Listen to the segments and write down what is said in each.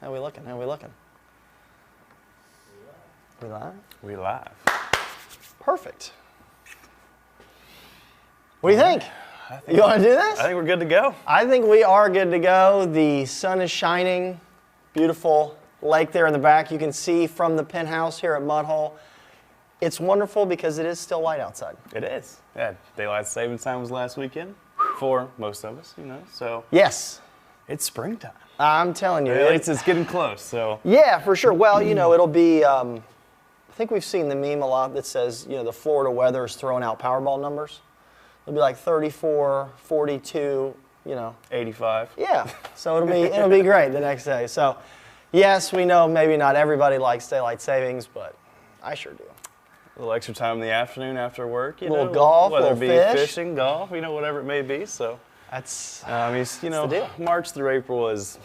How we looking? How we looking? We live? We live. Perfect. What do you think? You want to do this? I think we're good to go. I think we are good to go. The sun is shining. Beautiful lake there in the back. You can see from the penthouse here at Mudhole. It's wonderful because it is still light outside. It is. Yeah, daylight savings time was last weekend for most of us, you know. So yes, it's springtime. I'm telling you, It's getting close. So yeah, for sure. Well, you know, it'll be. I think we've seen the meme a lot that says, you know, the Florida weather is throwing out Powerball numbers. It'll be like 34, 42, you know. 85. Yeah. So it'll be great the next day. So, yes, we know maybe not everybody likes daylight savings, but I sure do. A little extra time in the afternoon after work, you little know, golf, whether little it be fish. fishing, golf, you know, whatever it may be. So That's I mean, you know, the deal. March through April is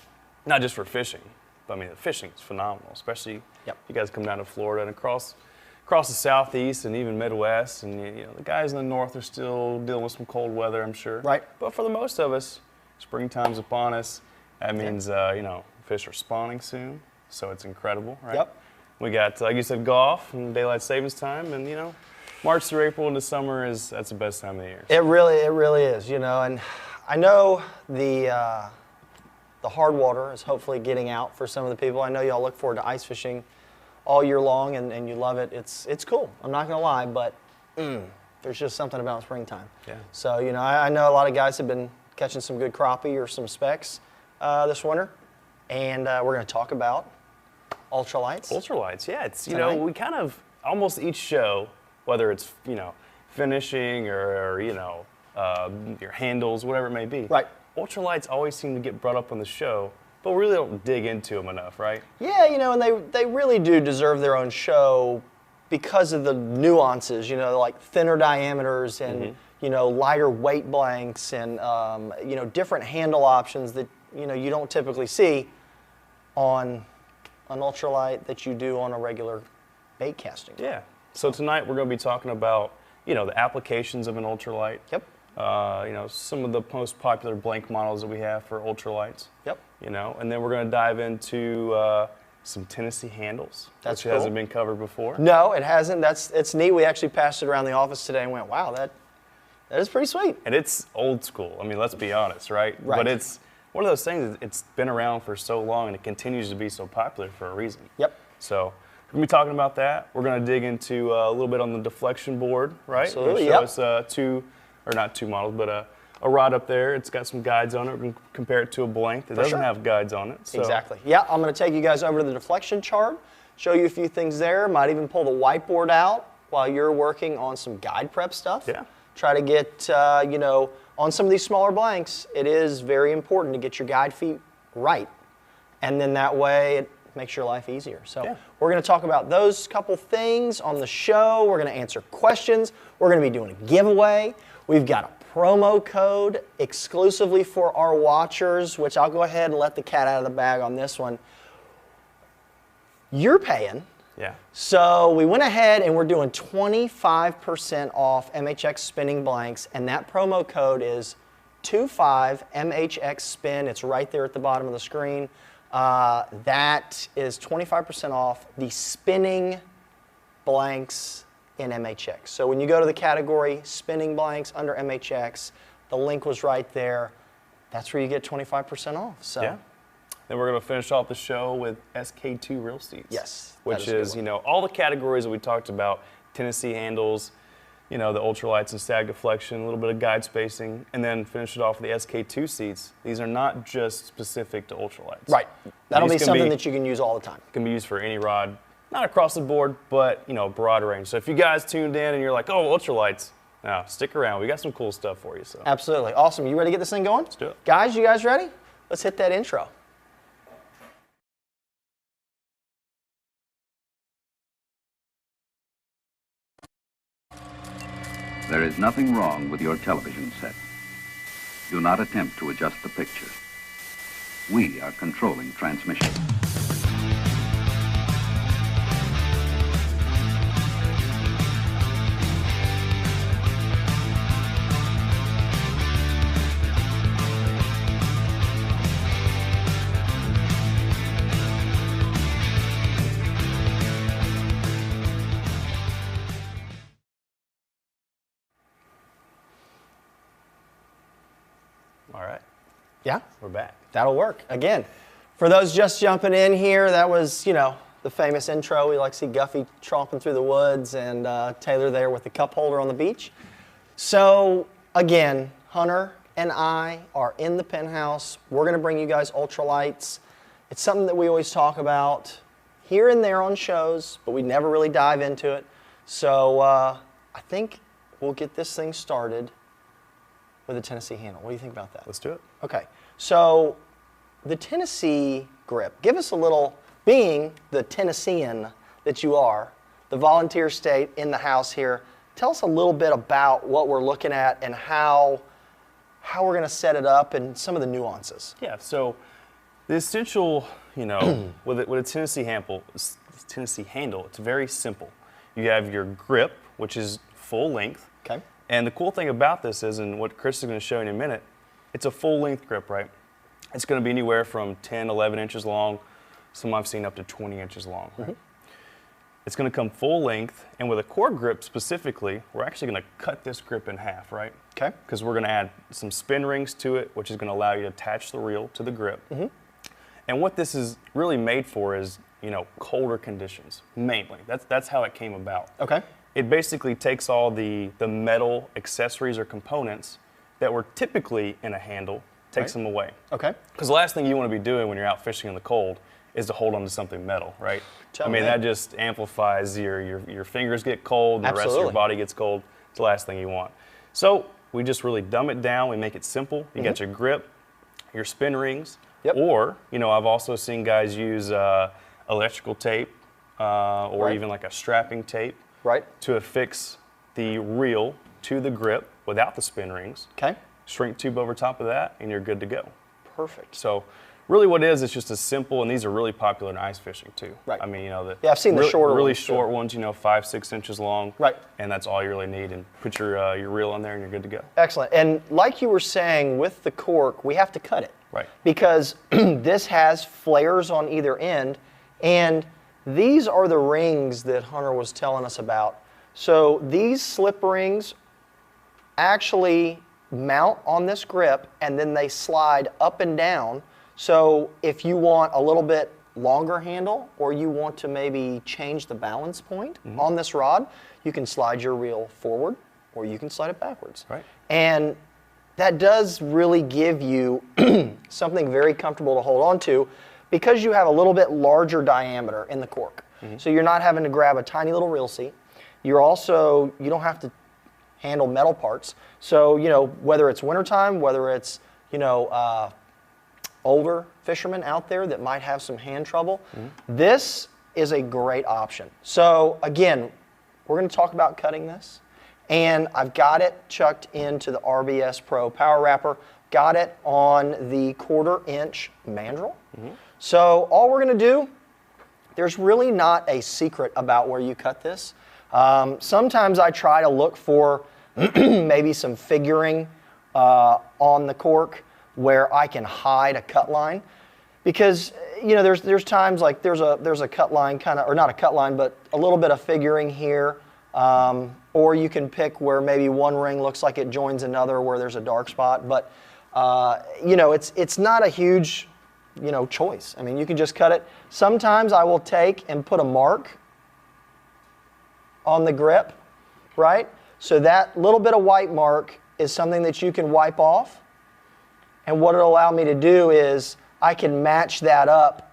not just for fishing, but I mean, the fishing is phenomenal, especially Yep. you guys come down to Florida and across the southeast and even Midwest, and you know, the guys in the north are still dealing with some cold weather, I'm sure. Right. But for the most of us, springtime's upon us. That means you know, fish are spawning soon, so it's incredible, right? Yep. We got, like you said, golf and daylight savings time, and you know, March through April into summer that's the best time of the year. It really is, you know, and I know the hard water is hopefully getting out for some of the people. I know y'all look forward to ice fishing all year long, and you love it. It's cool. I'm not gonna lie, but there's just something about springtime. Yeah. So you know, I know a lot of guys have been catching some good crappie or some specks this winter, and we're gonna talk about ultralights. Ultralights, yeah. It's, you Tonight. know, we kind of, almost each show, whether it's, you know, finishing or you know, your handles, whatever it may be. Right. Ultralights always seem to get brought up on the show, but we really don't dig into them enough, right? Yeah, you know, and they really do deserve their own show because of the nuances, you know, like thinner diameters and, you know, lighter weight blanks and, you know, different handle options that, you know, you don't typically see on an ultralight that you do on a regular bait casting. Yeah. So tonight we're going to be talking about, you know, the applications of an ultralight. Yep. You know, some of the most popular blank models that we have for ultralights. Yep. You know, and then we're going to dive into some Tennessee handles, That's which cool. hasn't been covered before. No, it hasn't. It's neat. We actually passed it around the office today and went, wow, that is pretty sweet. And it's old school. I mean, let's be honest, right? Right. But it's one of those things, it's been around for so long and it continues to be so popular for a reason. Yep. So we're going to be talking about that. We're going to dig into a little bit on the deflection board, right? Absolutely, Show yep. us not two models, but a rod up there. It's got some guides on it. We're going to compare it to a blank that doesn't sure. have guides on it. So. Exactly. Yeah, I'm going to take you guys over to the deflection chart, show you a few things there. Might even pull the whiteboard out while you're working on some guide prep stuff. Yeah. Try to get, you know, on some of these smaller blanks, it is very important to get your guide feet right. And then that way it makes your life easier. So Yeah. we're going to talk about those couple things on the show. We're going to answer questions. We're going to be doing a giveaway. We've got a promo code exclusively for our watchers, which I'll go ahead and let the cat out of the bag on this one. You're paying. Yeah. So we went ahead and we're doing 25% off MHX spinning blanks, and that promo code is 25MHXspin. It's right there at the bottom of the screen. That is 25% off the spinning blanks in MHX. So when you go to the category spinning blanks under MHX, the link was right there. That's where you get 25% off. So. Yeah. Then we're going to finish off the show with SK2 reel seats. Yes, that Which is a good is, one. you know, all the categories that we talked about, Tennessee handles, you know, the ultralights and stag deflection, a little bit of guide spacing, and then finish it off with the SK2 seats. These are not just specific to ultralights. Right. That'll These be can something that you can use all the time. Can be used for any rod, not across the board, but, you know, broad range. So if you guys tuned in and you're like, oh, ultralights, now stick around. We got some cool stuff for you. So Absolutely. Awesome. You ready to get this thing going? Let's do it. Guys, you guys ready? Let's hit that intro. There is nothing wrong with your television set. Do not attempt to adjust the picture. We are controlling transmission. Yeah. We're back. That'll work. Again, for those just jumping in here, that was, you know, the famous intro. We like to see Guffey tromping through the woods and Taylor there with the cup holder on the beach. So, again, Hunter and I are in the penthouse. We're going to bring you guys ultralights. It's something that we always talk about here and there on shows, but we never really dive into it. So, I think we'll get this thing started with a Tennessee handle. What do you think about that? Let's do it. Okay, so the Tennessee grip, give us a little, being the Tennessean that you are, the volunteer state in the house here, tell us a little bit about what we're looking at and how we're going to set it up and some of the nuances. Yeah, so the essential, you know, with a Tennessee handle, it's very simple. You have your grip, which is full length. Okay. And the cool thing about this is, and what Chris is going to show you in a minute, it's a full length grip, right? It's going to be anywhere from 10, 11 inches long. Some I've seen up to 20 inches long. Right? Mm-hmm. It's going to come full length, and with a core grip specifically, we're actually going to cut this grip in half, right? Okay. Because we're going to add some spin rings to it, which is going to allow you to attach the reel to the grip. Mm-hmm. And what this is really made for is, you know, colder conditions, mainly. That's how it came about. Okay. It basically takes all the metal accessories or components that were typically in a handle, takes them away. Okay. Because the last thing you want to be doing when you're out fishing in the cold is to hold on to something metal, right? I mean, that just amplifies your fingers get cold, and the rest of your body gets cold. It's the last thing you want. So we just really dumb it down. We make it simple. You got your grip, your spin rings, or, you know, I've also seen guys use electrical tape or even like a strapping tape to affix the reel to the grip without the spin rings. Okay. Shrink tube over top of that, and you're good to go. Perfect. So really what it is, it's just a simple, and these are really popular in ice fishing too. Right. I mean, you know, I've seen the shorter really ones, short ones, you know, 5-6 inches long. Right. And that's all you really need, and put your reel on there and you're good to go. Excellent. And like you were saying, with the cork, we have to cut it. Right. Because this has flares on either end, and these are the rings that Hunter was telling us about. So these slip rings actually mount on this grip, and then they slide up and down. So if you want a little bit longer handle, or you want to maybe change the balance point on this rod, you can slide your reel forward, or you can slide it backwards. Right. And that does really give you something very comfortable to hold on to, because you have a little bit larger diameter in the cork. So you're not having to grab a tiny little reel seat. You don't have to handle metal parts. So, you know, whether it's wintertime, whether it's, you know, older fishermen out there that might have some hand trouble, this is a great option. So again, we're going to talk about cutting this, and I've got it chucked into the RBS Pro Power Wrapper, got it on the 1/4 inch mandrel. So all we're going to do, there's really not a secret about where you cut this. Sometimes I try to look for maybe some figuring on the cork where I can hide a cut line, because, you know, there's times like there's a cut line kind of, or not a cut line, but a little bit of figuring here, or you can pick where maybe one ring looks like it joins another where there's a dark spot, but you know, it's not a huge, you know, choice. I mean, you can just cut it. Sometimes I will take and put a mark on the grip, right? So that little bit of white mark is something that you can wipe off. And what it'll allow me to do is I can match that up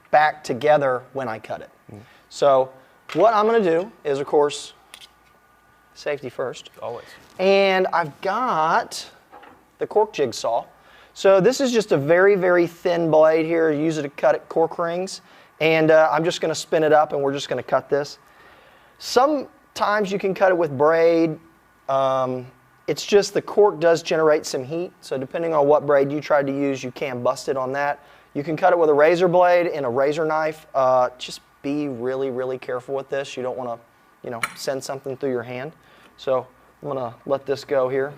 back together when I cut it. So what I'm going to do is, of course, safety first. Always. And I've got the cork jigsaw. So this is just a very, very thin blade here. Use it to cut cork rings. And I'm just going to spin it up, and we're just going to cut this. Sometimes you can cut it with braid. It's just the cork does generate some heat, so depending on what braid you tried to use, you can bust it on that. You can cut it with a razor blade and a razor knife. Just be really, really careful with this. You don't want to, you know, send something through your hand. So I'm going to let this go here.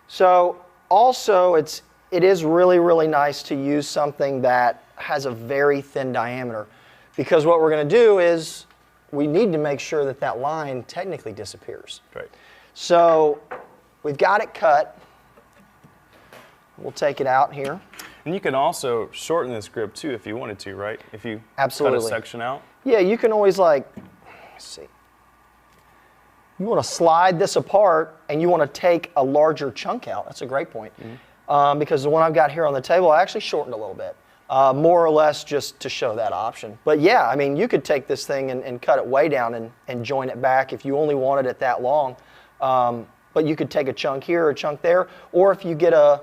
So also, it's it is really, really nice to use something that has a very thin diameter, because what we're going to do is we need to make sure that that line technically disappears. Right. So we've got it cut. We'll take it out here. And you can also shorten this grip too if you wanted to, right? If you Absolutely. cut a section out. Yeah, you can always like, let's see. You want to slide this apart and you want to take a larger chunk out. That's a great point. Because the one I've got here on the table, I actually shortened a little bit. More or less just to show that option. But yeah, I mean, you could take this thing and cut it way down and join it back if you only wanted it that long. But you could take a chunk here or a chunk there, or if you get a,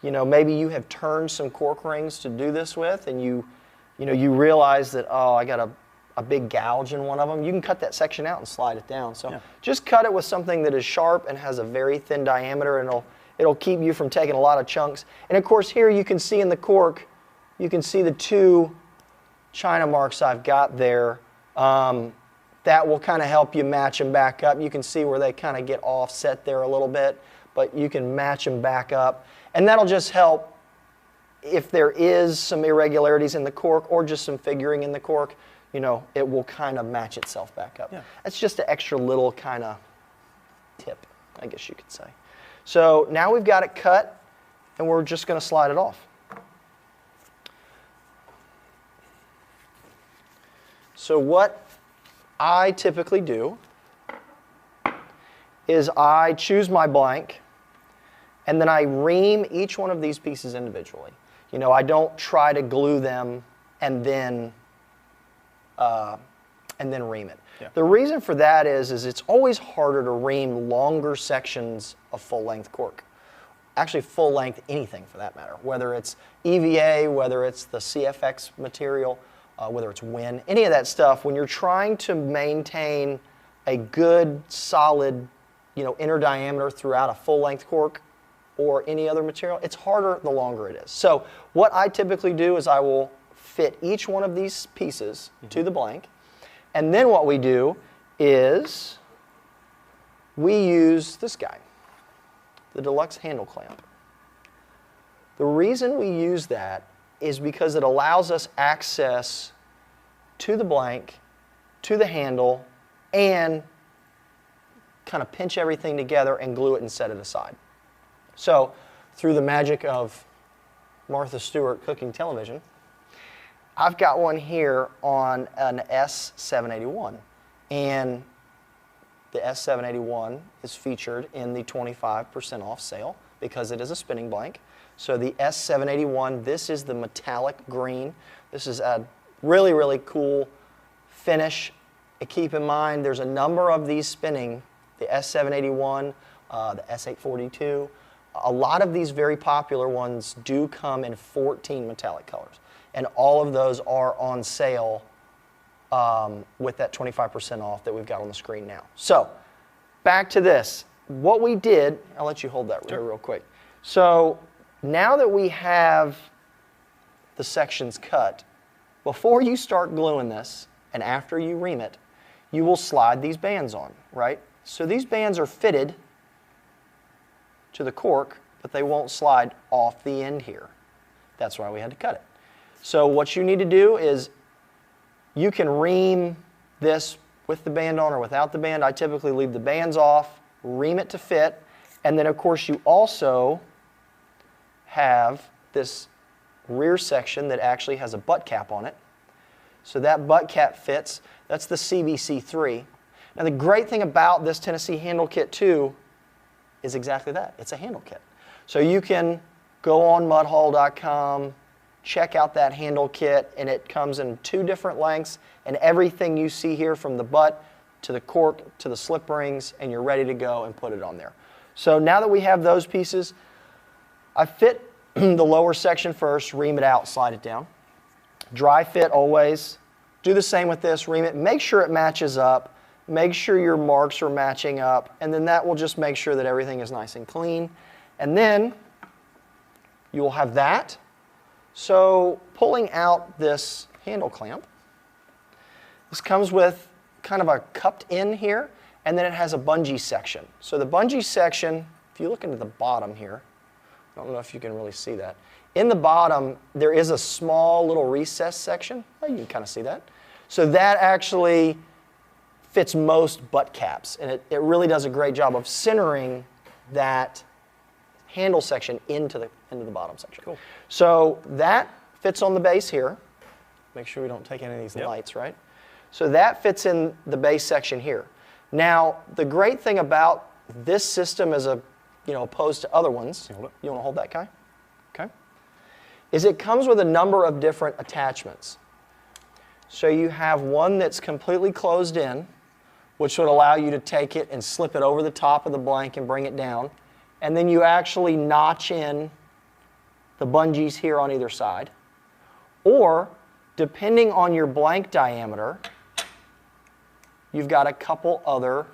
maybe you have turned some cork rings to do this with, and you realize that, oh, I got a big gouge in one of them, you can cut that section out and slide it down. So just cut it with something that is sharp and has a very thin diameter, and it'll keep you from taking a lot of chunks. And of course here you can see in the cork, you can see the 2 China marks I've got there. That will kind of help you match them back up. You can see where they kind of get offset there a little bit, but you can match them back up. And that'll just help if there is some irregularities in the cork or just some figuring in the cork, it will kind of match itself back up. Yeah. That's just an extra little kind of tip, I guess you could say. So now we've got it cut, and we're just going to slide it off. So what I typically do is I choose my blank, and then I ream each one of these pieces individually. I don't try to glue them and then ream it. Yeah. The reason for that is it's always harder to ream longer sections of full-length cork. Actually, full-length anything for that matter, whether it's EVA, whether it's the CFX material, whether it's WIN, any of that stuff. When you're trying to maintain a good, solid, inner diameter throughout a full-length cork or any other material, it's harder the longer it is. So what I typically do is I will fit each one of these pieces to the blank, and then what we do is we use this guy, the Deluxe Handle Clamp. The reason we use that is because it allows us access to the blank, to the handle, and kind of pinch everything together and glue it and set it aside. So through the magic of Martha Stewart cooking television, I've got one here on an S781, and the S781 is featured in the 25% off sale because it is a spinning blank. So the S781, this is the metallic green. This is a really, really cool finish. Keep in mind, there's a number of these spinning, the S781, the S842. A lot of these very popular ones do come in 14 metallic colors, and all of those are on sale with that 25% off that we've got on the screen now. So back to this. What we did, I'll let you hold that real quick. So now that we have the sections cut, before you start gluing this and after you ream it, you will slide these bands on, right? So these bands are fitted to the cork, but they won't slide off the end here. That's why we had to cut it. So what you need to do is you can ream this with the band on or without the band. I typically leave the bands off, ream it to fit, and then of course you also have this rear section that actually has a butt cap on it. So that butt cap fits. That's the CBC3. Now the great thing about this Tennessee handle kit too is exactly that. It's a handle kit. So you can go on mudhall.com, check out that handle kit, and it comes in 2 different lengths, and everything you see here from the butt to the cork to the slip rings, and you're ready to go and put it on there. So now that we have those pieces, I fit the lower section first, ream it out, slide it down. Dry fit always. Do the same with this, ream it, make sure it matches up, make sure your marks are matching up, and then that will just make sure that everything is nice and clean. And then you will have that. So pulling out this handle clamp, this comes with kind of a cupped in here, and then it has a bungee section. So the bungee section, if you look into the bottom here, don't know if you can really see that. In the bottom, there is a small little recess section. Oh, you can kind of see that. So that actually fits most butt caps, and it really does a great job of centering that handle section into the bottom section. Cool. So that fits on the base here. Make sure we don't take any of these lights, right? So that fits in the base section here. Now, the great thing about this system as opposed to other ones, you want to hold that, Kai? Okay. Is it comes with a number of different attachments. So you have one that's completely closed in, which would allow you to take it and slip it over the top of the blank and bring it down. And then you actually notch in the bungees here on either side. Or, depending on your blank diameter, you've got a couple other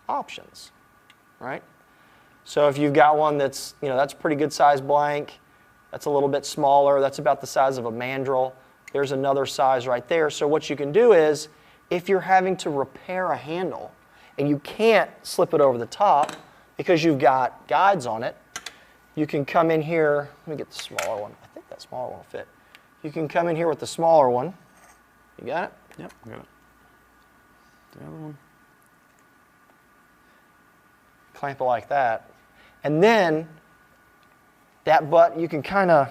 options, right? So if you've got one that's, that's a pretty good size blank, that's a little bit smaller, that's about the size of a mandrel, there's another size right there. So what you can do is, if you're having to repair a handle and you can't slip it over the top because you've got guides on it, you can come in here, let me get the smaller one. I think that smaller one will fit. You can come in here with the smaller one. You got it? Yep, got it. The other one. Clamp it like that. And then that butt, you can kind of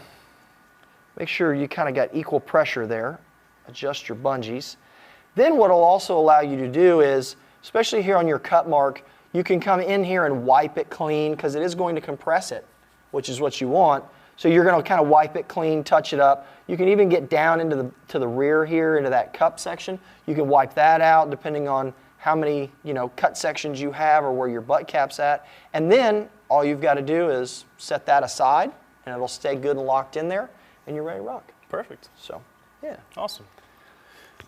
make sure you kind of got equal pressure there. Adjust your bungees. Then what it'll also allow you to do is, especially here on your cut mark, you can come in here and wipe it clean because it is going to compress it, which is what you want. So you're going to kind of wipe it clean, touch it up. You can even get down into the rear here, into that cup section. You can wipe that out depending on how many cut sections you have or where your butt cap's at. And then all you've got to do is set that aside, and it'll stay good and locked in there, and you're ready to rock. Perfect. So, yeah. Awesome.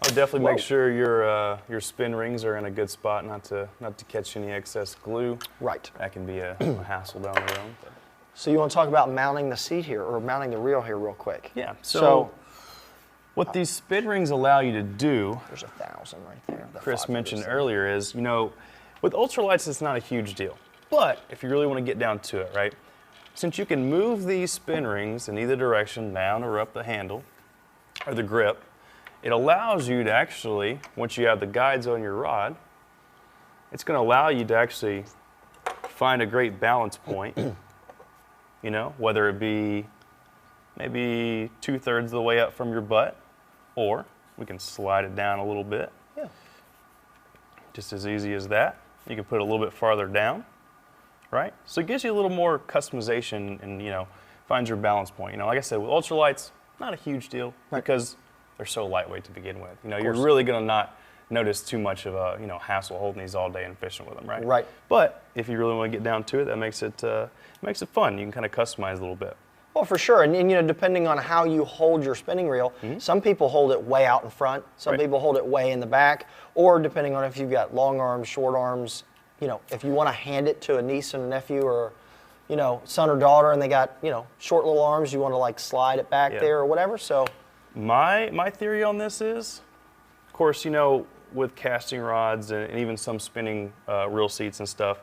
I'll definitely make sure your spin rings are in a good spot, not to catch any excess glue. Right. That can be a hassle down the road. But. So you want to talk about mounting the seat here, or mounting the reel here real quick? Yeah. So what these spin rings allow you to do, there's 1,000 right there. Chris mentioned earlier, is, with ultralights it's not a huge deal. But if you really want to get down to it, right? Since you can move these spin rings in either direction, down or up the handle, or the grip, it allows you to actually, once you have the guides on your rod, it's going to allow you to actually find a great balance point, whether it be maybe 2/3 of the way up from your butt, or we can slide it down a little bit. Yeah. Just as easy as that. You can put it a little bit farther down, right? So it gives you a little more customization and, finds your balance point. Like I said, with ultralights, not a huge deal because they're so lightweight to begin with. You're really going to not notice too much of a hassle holding these all day and fishing with them, right? Right. But if you really want to get down to it, that makes it fun. You can kind of customize a little bit. Well, for sure, and depending on how you hold your spinning reel, some people hold it way out in front, some people hold it way in the back, or depending on if you've got long arms, short arms, if you want to hand it to a niece and a nephew or, son or daughter, and they got, short little arms, you want to like slide it back there or whatever. So, my theory on this is, of course, with casting rods and even some spinning reel seats and stuff,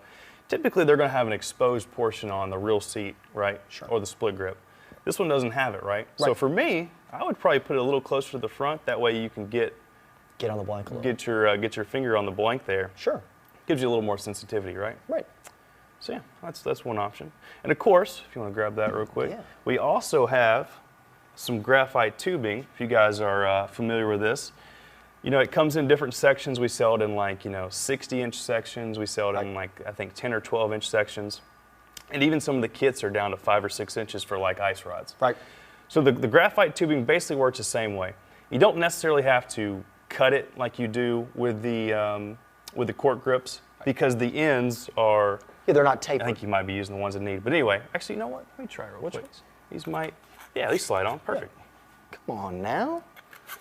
typically they're going to have an exposed portion on the reel seat, right? Sure. Or the split grip. This one doesn't have it, right? So for me, I would probably put it a little closer to the front. That way you can get on the blank a little. Get your finger on the blank there. Sure. Gives you a little more sensitivity, right? Right. So yeah, that's one option. And of course, if you want to grab that real quick, we also have some graphite tubing. If you guys are familiar with this, it comes in different sections. We sell it in 60-inch sections. We sell it in I think 10 or 12-inch sections. And even some of the kits are down to 5 or 6 inches for ice rods. Right. So the graphite tubing basically works the same way. You don't necessarily have to cut it like you do with the cork grips because the ends are. Yeah, they're not tapered. I think you might be using the ones that need. But anyway, actually, you know what? Let me try real quick. ones? These might. Yeah, these slide on. Perfect. Yeah. Come on now.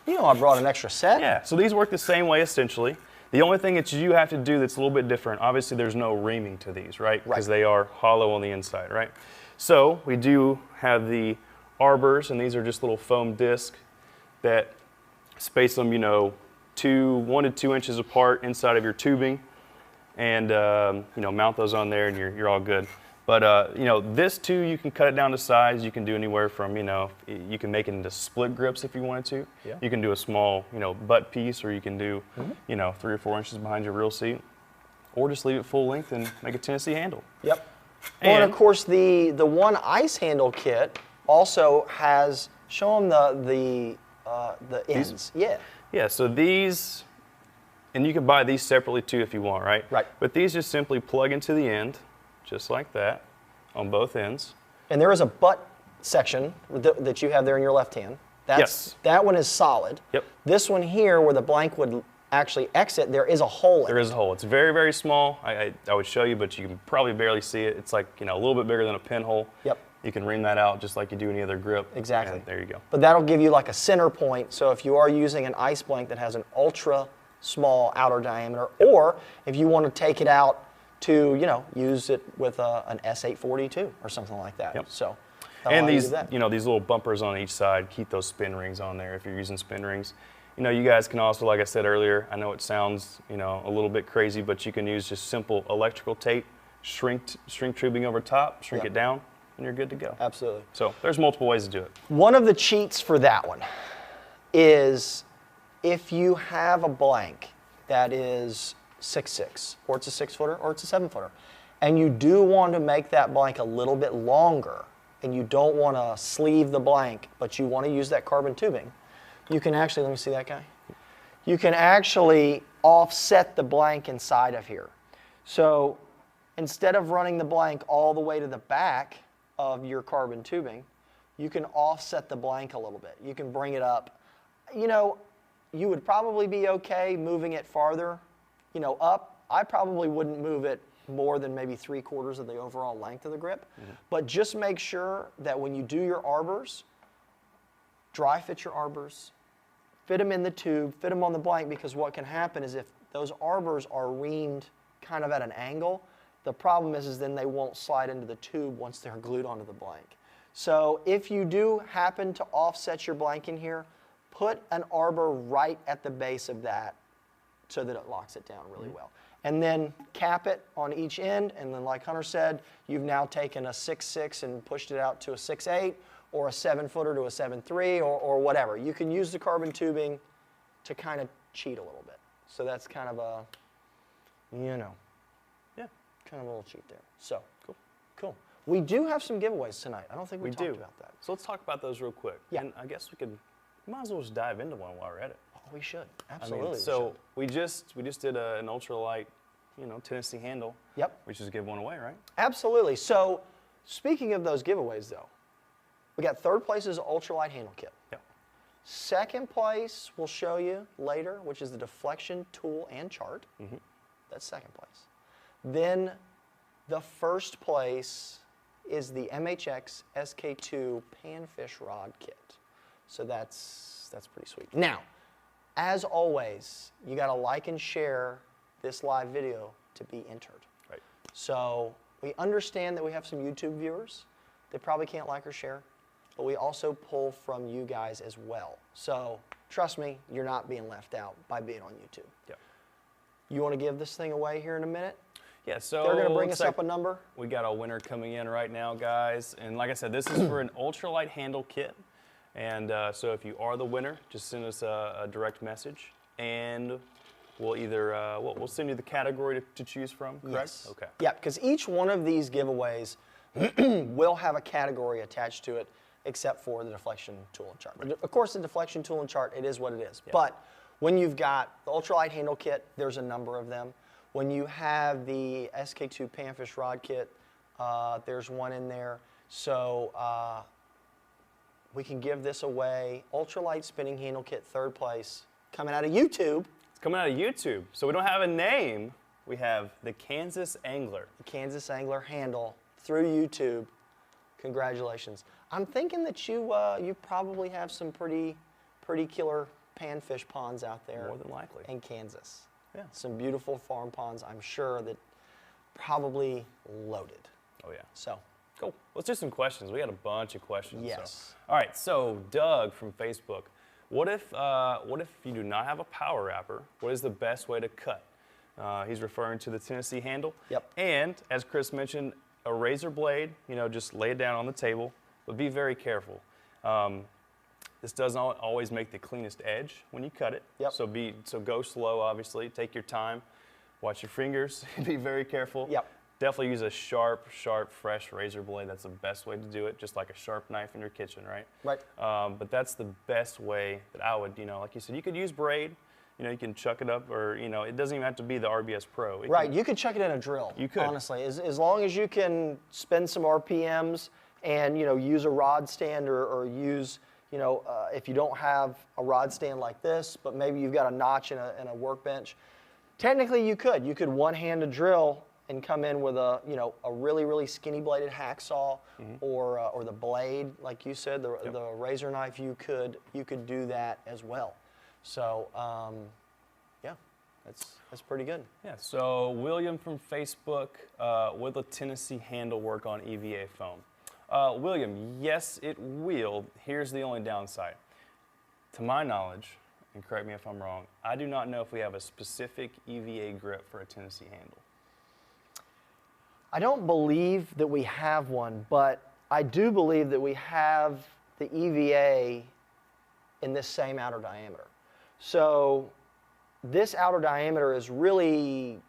I brought an extra set. Yeah, so these work the same way essentially. The only thing that you have to do that's a little bit different, obviously there's no reaming to these, right? Because they are hollow on the inside, right? So we do have the arbors, and these are just little foam discs that space them, 1 to 2 inches apart inside of your tubing, and mount those on there, and you're all good. But you know, this too, you can cut it down to size. You can do anywhere from, you know, you can make it into split grips if you wanted to. Yeah. You can do a small, you know, butt piece, or you can do, you know, 3 or 4 inches behind your reel seat, or just leave it full length and make a Tennessee handle. Yep. And of course, the one ice handle kit also has, show them the ends. Yeah, so these, and you can buy these separately too if you want, right? Right. But these just simply plug into the end, just like that, on both ends. And there is a butt section that you have there in your left hand. Yes. That one is solid. Yep. This one here, where the blank would actually exit, there is a hole in it. There is a hole. It's very, very small. I would show you, but you can probably barely see it. It's like, you know, a little bit bigger than a pinhole. Yep. You can ream that out just like you do any other grip. Exactly. And there you go. But that'll give you like a center point. So if you are using an ice blank that has an ultra small outer diameter, or if you want to take it out to, you know, use it with an S842 or something like that. Yep. So, And these, you know, these little bumpers on each side, keep those spin rings on there if you're using spin rings. You know, you guys can also, like I said earlier, I know it sounds, you know, a little bit crazy, but you can use just simple electrical tape, shrink tubing over top, shrink it down, and you're good to go. Absolutely. So there's multiple ways to do it. One of the cheats for that one is if you have a blank that is 6'6", or it's a 6-footer, or it's a 7-footer, and you do want to make that blank a little bit longer, and you don't want to sleeve the blank, but you want to use that carbon tubing, you can actually, let me see that guy. You can actually offset the blank inside of here. So instead of running the blank all the way to the back of your carbon tubing, you can offset the blank a little bit. You can bring it up. You know, you would probably be okay moving it farther, you know, up. I probably wouldn't move it more than maybe 3/4 of the overall length of the grip. But just make sure that when you do your arbors, dry fit your arbors, fit them in the tube, fit them on the blank, because what can happen is if those arbors are reamed kind of at an angle, the problem is then they won't slide into the tube once they're glued onto the blank. So if you do happen to offset your blank in here, put an arbor right at the base of that so that it locks it down really well. And then cap it on each end, and then like Hunter said, you've now taken a 6'6" and pushed it out to a 6'8", or a 7-footer to a 7'3", or whatever. You can use the carbon tubing to kind of cheat a little bit. So that's kind of a, you know, kind of a little cheat there. So, cool. We do have some giveaways tonight. I don't think we talked about that. So let's talk about those real quick. Yeah. And I guess we might as well just dive into one while we're at it. Oh, we should. Absolutely. I mean, so we just did an ultralight, you know, Tennessee handle. Yep. We should just give one away, right? Absolutely. So speaking of those giveaways, though, we got third place is ultralight handle kit. Yep. Second place we'll show you later, which is the deflection tool and chart. That's second place. Then the first place is the MHX SK2 Panfish rod kit. So that's pretty sweet. Now, as always, you got to like and share this live video to be entered. Right. So we understand that we have some YouTube viewers. They probably can't like or share, but we also pull from you guys as well. So trust me, you're not being left out by being on YouTube. Yep. You want to give this thing away here in a minute? Yeah, so They're going to bring us up a number. We got a winner coming in right now, guys. And like I said, this is for an ultralight handle kit. And so if you are the winner, just send us a direct message, and we'll either we'll send you the category to choose from. Correct? Yes. Okay. Yeah, because each one of these giveaways will have a category attached to it, except for the deflection tool and chart. Right. Of course, the deflection tool and chart, it is what it is. Yeah. But when you've got the ultralight handle kit, there's a number of them. When you have the SK2 Panfish rod kit, there's one in there. So we can give this away. Ultralight spinning handle kit, third place, coming out of YouTube. It's coming out of YouTube. So we don't have a name. We have the Kansas Angler. The Kansas Angler handle through YouTube. Congratulations. I'm thinking that you probably have some pretty killer panfish ponds out there. More than likely. In Kansas. Yeah. Some beautiful farm ponds, I'm sure, that probably loaded. Oh yeah. So. Cool. Let's do some questions. We got a bunch of questions. Yes. So. All right. So Doug from Facebook, what if you do not have a power wrapper? What is the best way to cut? He's referring to the Tennessee handle. Yep. And as Chris mentioned, a razor blade, you know, just lay it down on the table, but be very careful. This doesn't always make the cleanest edge when you cut it. Yep. So go slow, obviously. Take your time. Watch your fingers. Be very careful. Yep. Definitely use a sharp, fresh razor blade. That's the best way to do it, just like a sharp knife in your kitchen, right? Right. But that's the best way that I would, you know, like you said, you could use braid. You know, you can chuck it up, or, you know, it doesn't even have to be the RBS Pro. Right, you could chuck it in a drill. You could. Honestly, as long as you can spend some RPMs and, you know, use a rod stand or use, you know, if you don't have a rod stand like this, but maybe you've got a notch in a workbench, technically you could. You could one-hand a drill and come in with a, you know, a really skinny bladed hacksaw, or the blade, like you said, the razor knife. You could do that as well. So, yeah, that's pretty good. Yeah, so William from Facebook, will the Tennessee handle work on EVA foam? William, yes, it will. Here's the only downside. To my knowledge, and correct me if I'm wrong, I do not know if we have a specific EVA grip for a Tennessee handle. I don't believe that we have one, but I do believe that we have the EVA in this same outer diameter. So this outer diameter is really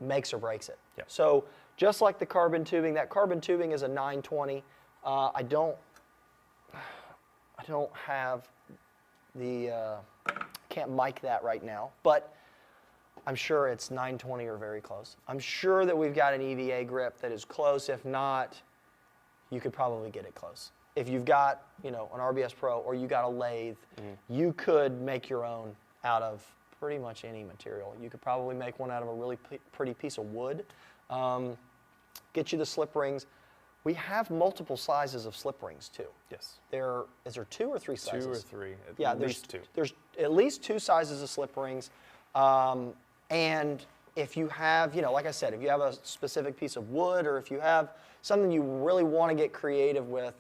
makes or breaks it. Yep. So just like the carbon tubing, that carbon tubing is a 920. I don't have the, can't mic that right now, but I'm sure it's 920 or very close. I'm sure that we've got an EVA grip that is close. If not, you could probably get it close. If you've got, you know, an RBS Pro or you got a lathe, you could make your own out of pretty much any material. You could probably make one out of a really pretty piece of wood. Get you the slip rings. We have multiple sizes of slip rings too. Yes. Is there 2 or 3 sizes? 2 or 3. Yeah, at least 2. There's at least 2 sizes of slip rings. And if you have, you know, like I said, if you have a specific piece of wood, or if you have something you really want to get creative with,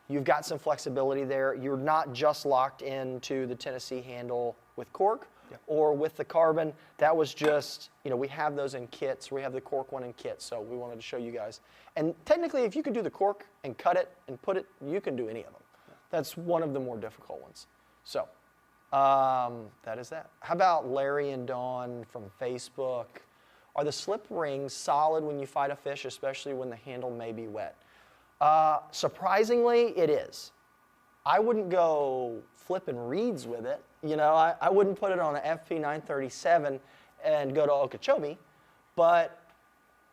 you've got some flexibility there. You're not just locked into the Tennessee handle with cork or with the carbon. That was just, you know, we have those in kits. We have the cork one in kits, so we wanted to show you guys. And technically, if you can do the cork and cut it and put it, you can do any of them. That's one of the more difficult ones. So that is that. How about Larry and Dawn from Facebook? Are the slip rings solid when you fight a fish, especially when the handle may be wet? Surprisingly, it is. I wouldn't go flipping reeds with it. You know, I wouldn't put it on an FP 937 and go to Okeechobee, but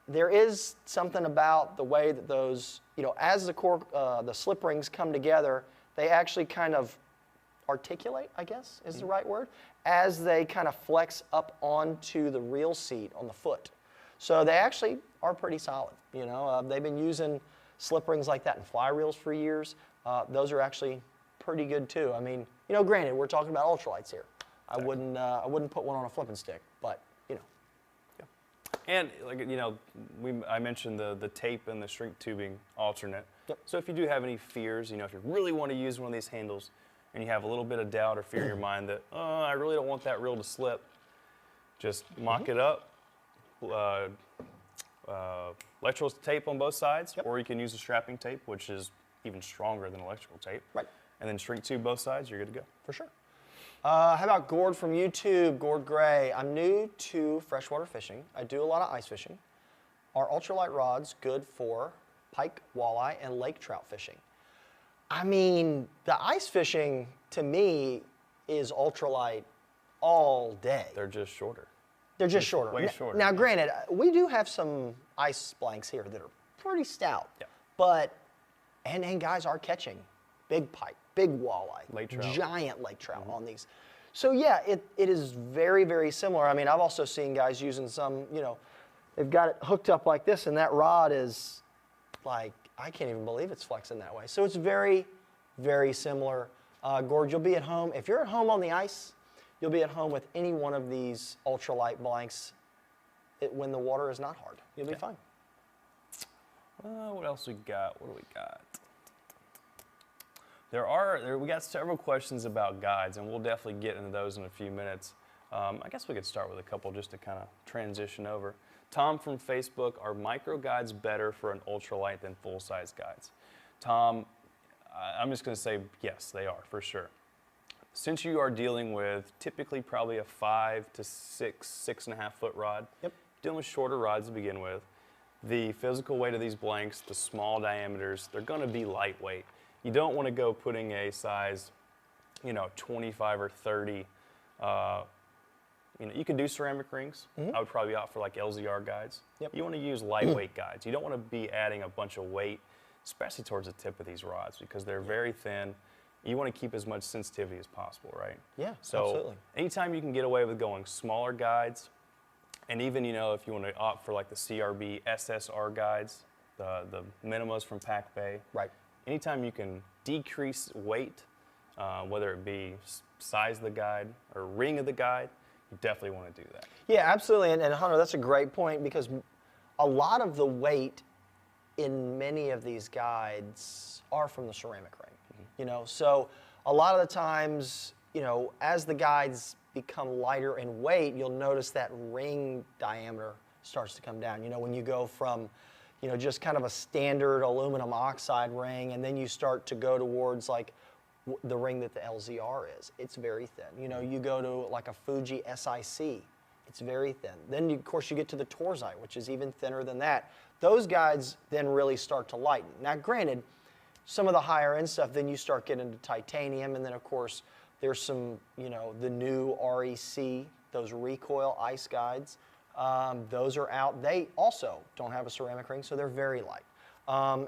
there is something about the way that those, you know, as the slip rings come together, they actually kind of articulate, I guess is the right word, as they kind of flex up onto the reel seat on the foot. So they actually are pretty solid. You know, they've been using slip rings like that in fly reels for years. Those are actually pretty good too. I mean, you know, granted, we're talking about ultralights here. I wouldn't put one on a flipping stick, but you know. Yeah. And like, you know, I mentioned the tape and the shrink tubing alternate. Yep. So if you do have any fears, you know, if you really want to use one of these handles and you have a little bit of doubt or fear in your mind that, oh, I really don't want that reel to slip, just mock it up. Electrical tape on both sides, or you can use a strapping tape, which is even stronger than electrical tape. Right. And then shrink tube both sides, you're good to go. For sure. How about Gord from YouTube? Gord Gray. I'm new to freshwater fishing. I do a lot of ice fishing. Are ultralight rods good for pike, walleye, and lake trout fishing? I mean, the ice fishing, to me, is ultralight all day. They're just shorter. They're just shorter. Way shorter. Now, granted, we do have some ice blanks here that are pretty stout. Yeah. But, and guys are catching big pike, big walleye, lake trout. Giant lake trout on these. So yeah, it is very, very similar. I mean, I've also seen guys using some, you know, they've got it hooked up like this, and that rod is like, I can't even believe it's flexing that way. So it's very, very similar. Gord, you'll be at home. If you're at home on the ice, you'll be at home with any one of these ultralight blanks when the water is not hard. You'll be fine. What else we got? What do we got? We got several questions about guides, and we'll definitely get into those in a few minutes. I guess we could start with a couple just to kind of transition over. Tom from Facebook, are micro guides better for an ultralight than full-size guides? Tom, I'm just going to say yes, they are, for sure. Since you are dealing with typically probably a 5 to 6.5 foot rod, dealing with shorter rods to begin with, the physical weight of these blanks, the small diameters, they're going to be lightweight. You don't want to go putting a size, 25 or 30. You can do ceramic rings. I would probably opt for like LZR guides. You want to use lightweight guides. You don't want to be adding a bunch of weight, especially towards the tip of these rods, because they're very thin. You want to keep as much sensitivity as possible, right? Yeah, so absolutely. Anytime you can get away with going smaller guides, and even, if you want to opt for like the CRB SSR guides, the minimas from Pac Bay. Right. Anytime you can decrease weight, whether it be size of the guide or ring of the guide, you definitely want to do that. Yeah, absolutely. And Hunter, that's a great point, because a lot of the weight in many of these guides are from the ceramic ring. So a lot of the times, as the guides become lighter in weight, you'll notice that ring diameter starts to come down. When you go from, just kind of a standard aluminum oxide ring, and then you start to go towards like the ring that the LZR is, it's very thin. You go to like a Fuji SIC, it's very thin. Then, of course, you get to the Torzite, which is even thinner than that. Those guides then really start to lighten. Now, granted, some of the higher end stuff, then you start getting into titanium, and then, of course, there's some, the new REC, those recoil ice guides. Those are out. They also don't have a ceramic ring, so they're very light.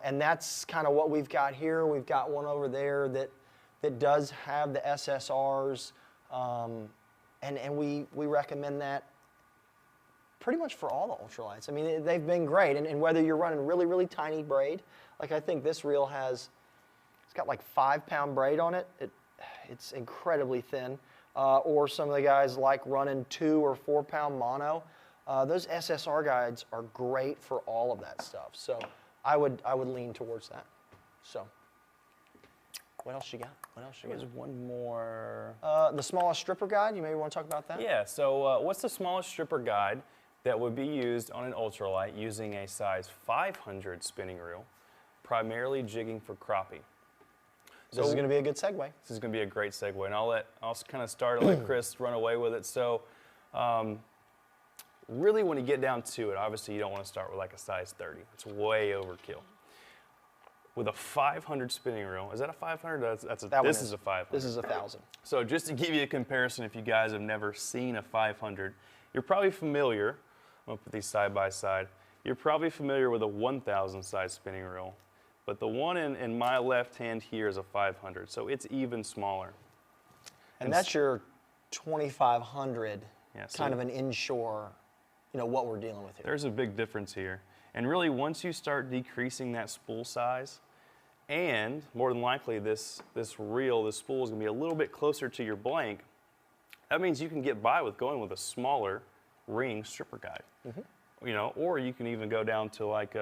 And that's kind of what we've got here. We've got one over there that does have the SSRs, and we recommend that pretty much for all the ultralights. I mean, they've been great, and whether you're running really, really tiny braid, like I think this reel it's got like 5-pound braid on it. It's incredibly thin. Or some of the guys like running 2 or 4-pound mono. Those SSR guides are great for all of that stuff. So I would lean towards that. So what else you got? There's one more. The smallest stripper guide. You maybe want to talk about that? Yeah. So what's the smallest stripper guide that would be used on an ultralight using a size 500 spinning reel, primarily jigging for crappie? This is going to be a good segue. This is going to be a great segue, and I'll kind of start and let Chris run away with it. So, really, when you get down to it, obviously you don't want to start with like a size 30. It's way overkill. With a 500 spinning reel, is that a 500? This is a 500. This is a 1,000. So just to give you a comparison, if you guys have never seen a 500, you're probably familiar. I'm gonna put these side by side. You're probably familiar with a 1,000 size spinning reel. But the one in my left hand here is a 500, so it's even smaller. And that's your 2,500, so kind of an inshore, what we're dealing with here. There's a big difference here. And really, once you start decreasing that spool size, and more than likely this reel, this spool is going to be a little bit closer to your blank, that means you can get by with going with a smaller ring stripper guide. Or you can even go down to like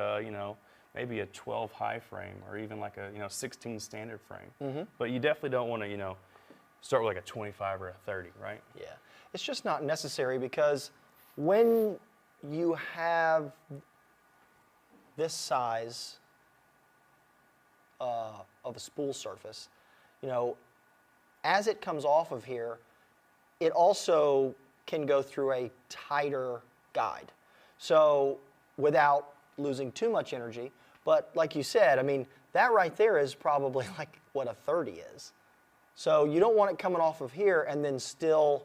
maybe a 12 high frame, or even like a 16 standard frame. But you definitely don't want to start with like a 25 or a 30, right? Yeah, it's just not necessary, because when you have this size of a spool surface, as it comes off of here, it also can go through a tighter guide. So without losing too much energy, but like you said, I mean, that right there is probably like what a 30 is. So you don't want it coming off of here and then still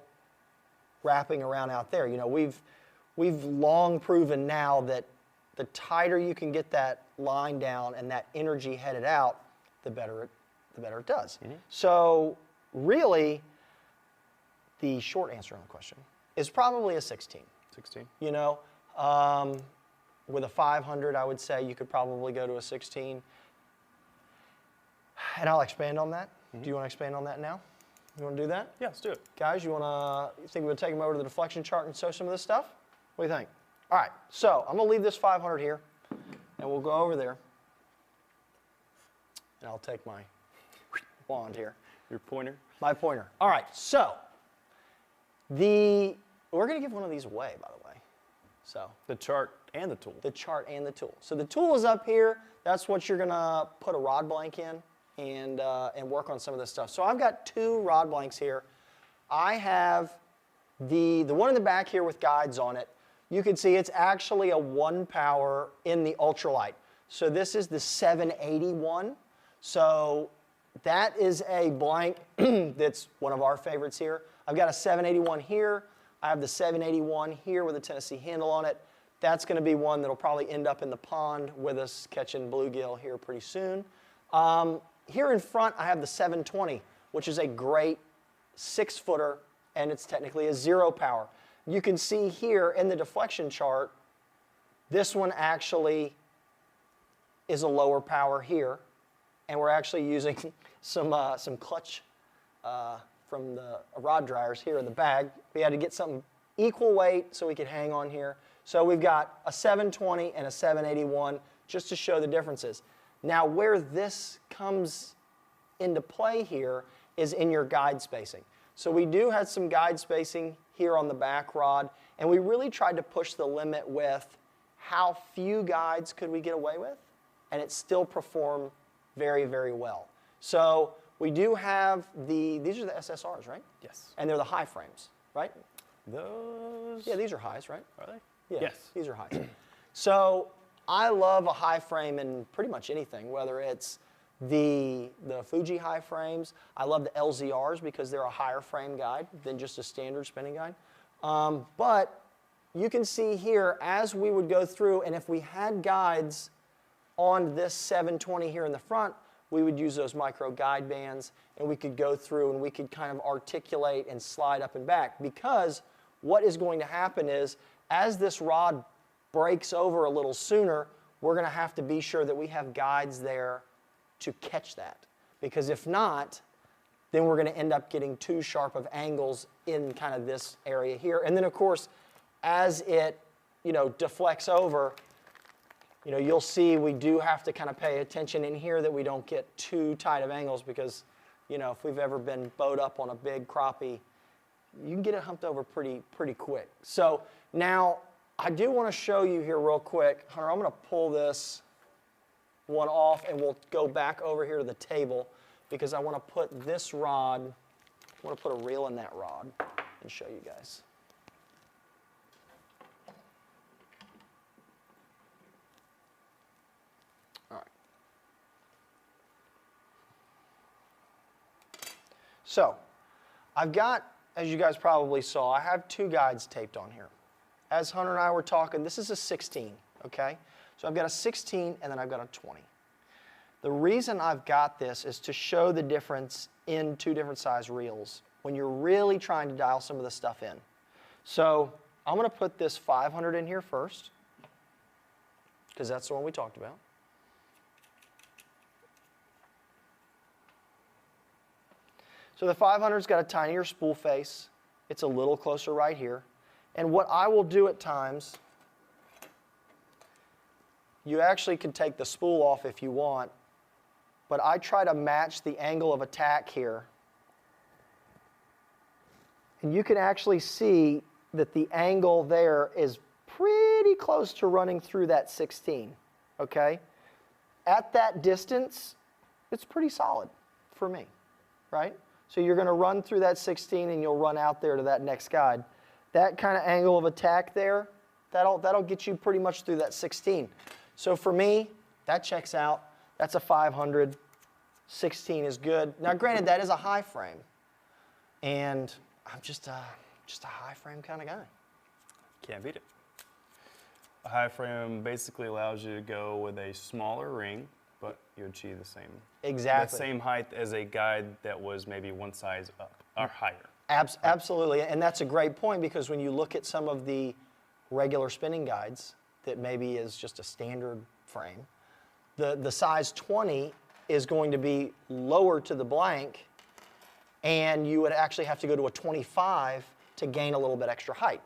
wrapping around out there. We've long proven now that the tighter you can get that line down and that energy headed out, the better it does. So really, the short answer on the question is probably a 16. 16. With a 500, I would say you could probably go to a 16. And I'll expand on that. Do you want to expand on that now? You want to do that? Yeah, let's do it. Guys, you think we'll take them over to the deflection chart and show some of this stuff? What do you think? All right, so I'm going to leave this 500 here, and we'll go over there. And I'll take my wand here. Your pointer? My pointer. All right, so we're going to give one of these away, by the way. So The chart and the tool. the chart and the tool. So the tool is up here. That's what you're gonna put a rod blank in and work on some of this stuff. So I've got 2 rod blanks here. I have the one in the back here with guides on it. You can see it's actually a 1 power in the Ultralight. So this is the 781. So that is a blank that's one of our favorites here. I've got a 781 here. I have the 781 here with a Tennessee handle on it. That's going to be one that'll probably end up in the pond with us catching bluegill here pretty soon. Here in front, I have the 720, which is a great 6-footer, and it's technically a 0 power. You can see here in the deflection chart, this one actually is a lower power here, and we're actually using some clutch from the rod dryers here in the bag. We had to get something equal weight so we could hang on here. So we've got a 720 and a 781 just to show the differences. Now where this comes into play here is in your guide spacing. So we do have some guide spacing here on the back rod, and we really tried to push the limit with how few guides could we get away with, and it still performed very, very well. So we do have these are the SSRs, right? Yes. And they're the high frames, right? Those. Yeah, these are highs, right? Are they? Yeah, Yes. these are highs. So I love a high frame in pretty much anything, whether it's the Fuji high frames. I love the LZRs because they're a higher frame guide than just a standard spinning guide. But you can see here as we would go through, and if we had guides on this 720 here in the front, we would use those micro guide bands, and we could go through and we could kind of articulate and slide up and back, because what is going to happen is as this rod breaks over a little sooner, we're going to have to be sure that we have guides there to catch that, because if not, then we're going to end up getting too sharp of angles in kind of this area here. And then of course, as it deflects over, you'll see we do have to kind of pay attention in here that we don't get too tight of angles, because if we've ever been bowed up on a big crappie, you can get it humped over pretty quick. So now I do want to show you here real quick. Hunter, I'm going to pull this one off and we'll go back over here to the table, because I want to put this rod, I want to put a reel in that rod and show you guys. All right. So I've got, as you guys probably saw, I have 2 guides taped on here. As Hunter and I were talking, this is a 16, okay? So I've got a 16 and then I've got a 20. The reason I've got this is to show the difference in 2 different size reels when you're really trying to dial some of the stuff in. So I'm going to put this 500 in here first, because that's the one we talked about. So the 500's got a tinier spool face. It's a little closer right here. And what I will do at times, you actually can take the spool off if you want, but I try to match the angle of attack here. And you can actually see that the angle there is pretty close to running through that 16, okay? At that distance, it's pretty solid for me, right? So you're going to run through that 16 and you'll run out there to that next guide. That kind of angle of attack there, that'll get you pretty much through that 16. So for me, that checks out. That's a 500. 16 is good. Now granted, that is a high frame, and I'm just a high frame kind of guy. Can't beat it. A high frame basically allows you to go with a smaller ring, but you achieve the same Exactly. the same height as a guide that was maybe one size up or higher. Absolutely, and that's a great point, because when you look at some of the regular spinning guides that maybe is just a standard frame, the size 20 is going to be lower to the blank, and you would actually have to go to a 25 to gain a little bit extra height.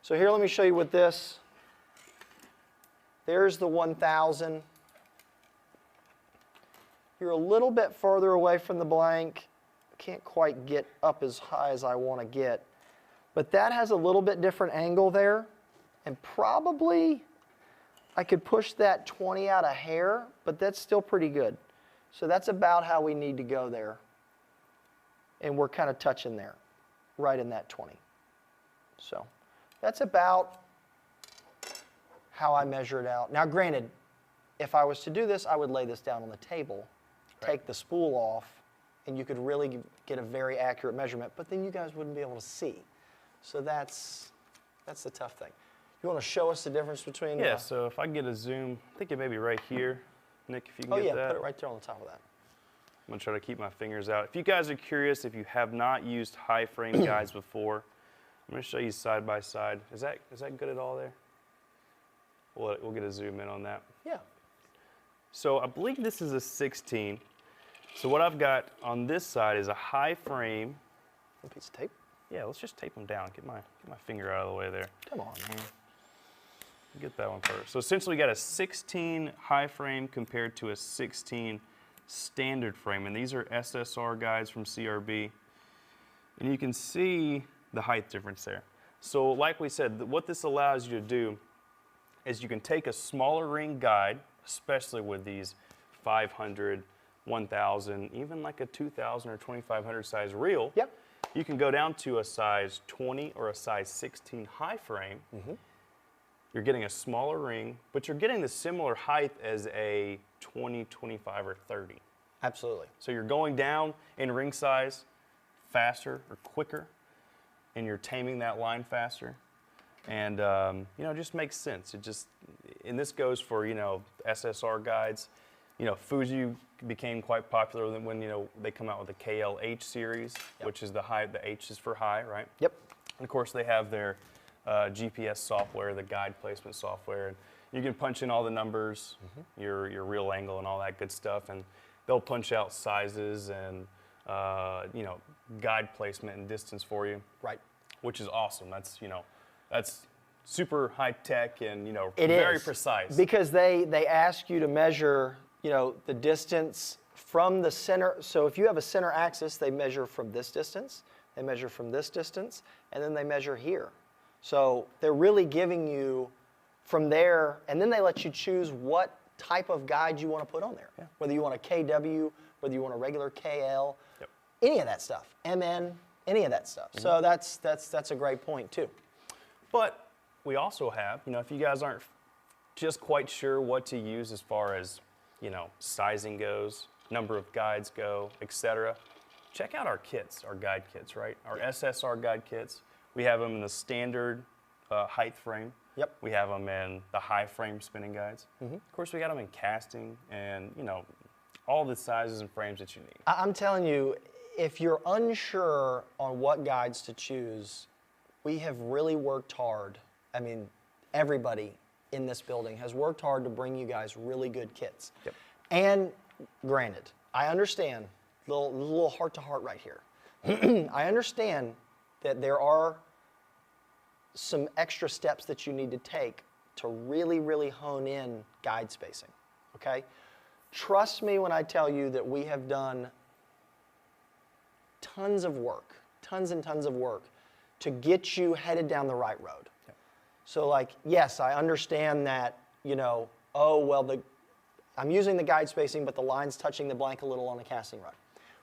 So here, let me show you with this. There's the 1000. You're a little bit further away from the blank. Can't quite get up as high as I want to get. But that has a little bit different angle there. And probably I could push that 20 out a hair, but that's still pretty good. So that's about how we need to go there. And we're kind of touching there, right in that 20. So that's about how I measure it out. Now granted, if I was to do this, I would lay this down on the table, take the spool off, and you could really get a very accurate measurement, but then you guys wouldn't be able to see. So that's the tough thing. You want to show us the difference between... Yeah, so if I get a zoom, I think it may be right here. Nick, if you can get that. Oh yeah, put it right there on the top of that. I'm gonna try to keep my fingers out. If you guys are curious, if you have not used high frame guides before, I'm gonna show you side by side. Is that good at all there? We'll get a zoom in on that. Yeah. So I believe this is a 16. So what I've got on this side is a high frame. A piece of tape? Yeah, let's just tape them down. Get my finger out of the way there. Come on, man. Get that one first. So essentially we got a 16 high frame compared to a 16 standard frame. And these are SSR guides from CRB. And you can see the height difference there. So like we said, what this allows you to do is you can take a smaller ring guide, especially with these 500, 1,000, even like a 2,000 or 2,500 size reel. Yep. You can go down to a size 20 or a size 16 high frame. Mm-hmm. You're getting a smaller ring, but you're getting the similar height as a 20, 25, or 30. Absolutely. So you're going down in ring size faster or quicker, and you're taming that line faster. And, you know, it just makes sense. And this goes for, you know, SSR guides. You know, Fuji became quite popular when, you know, they come out with the KLH series, which is the H is for high, right? Yep. And of course they have their GPS software, the guide placement software, and you can punch in all the numbers, your reel angle and all that good stuff, and they'll punch out sizes and, you know, guide placement and distance for you. Right. Which is awesome. That's, you know, that's super high tech and, you know, It very is, precise. Because they ask you to measure, you know, the distance from the center. So if you have a center axis, they measure from this distance, they measure from this distance, and then they measure here. So they're really giving you from there, and then they let you choose what type of guide you want to put on there. Yeah. Whether you want a KW, whether you want a regular KL, any of that stuff, MN, any of that stuff. So that's a great point too. But we also have, you know, if you guys aren't just quite sure what to use as far as, you know, sizing goes, number of guides go, etc., check out our kits, our guide kits, right? Our SSR guide kits. We have them in the standard height frame. Yep. We have them in the high frame spinning guides. Of course, we got them in casting and, you know, all the sizes and frames that you need. I'm telling you, if you're unsure on what guides to choose, we have really worked hard. I mean, everybody in this building has worked hard to bring you guys really good kits. Yep. And granted, I understand, little heart to heart right here. I understand that there are some extra steps that you need to take to really, really hone in guide spacing, okay? Trust me when I tell you that we have done tons of work, tons and tons of work to get you headed down the right road. Okay. So like, yes, I understand that, you know, oh, well, I'm using the guide spacing, but the line's touching the blank a little on the casting rod.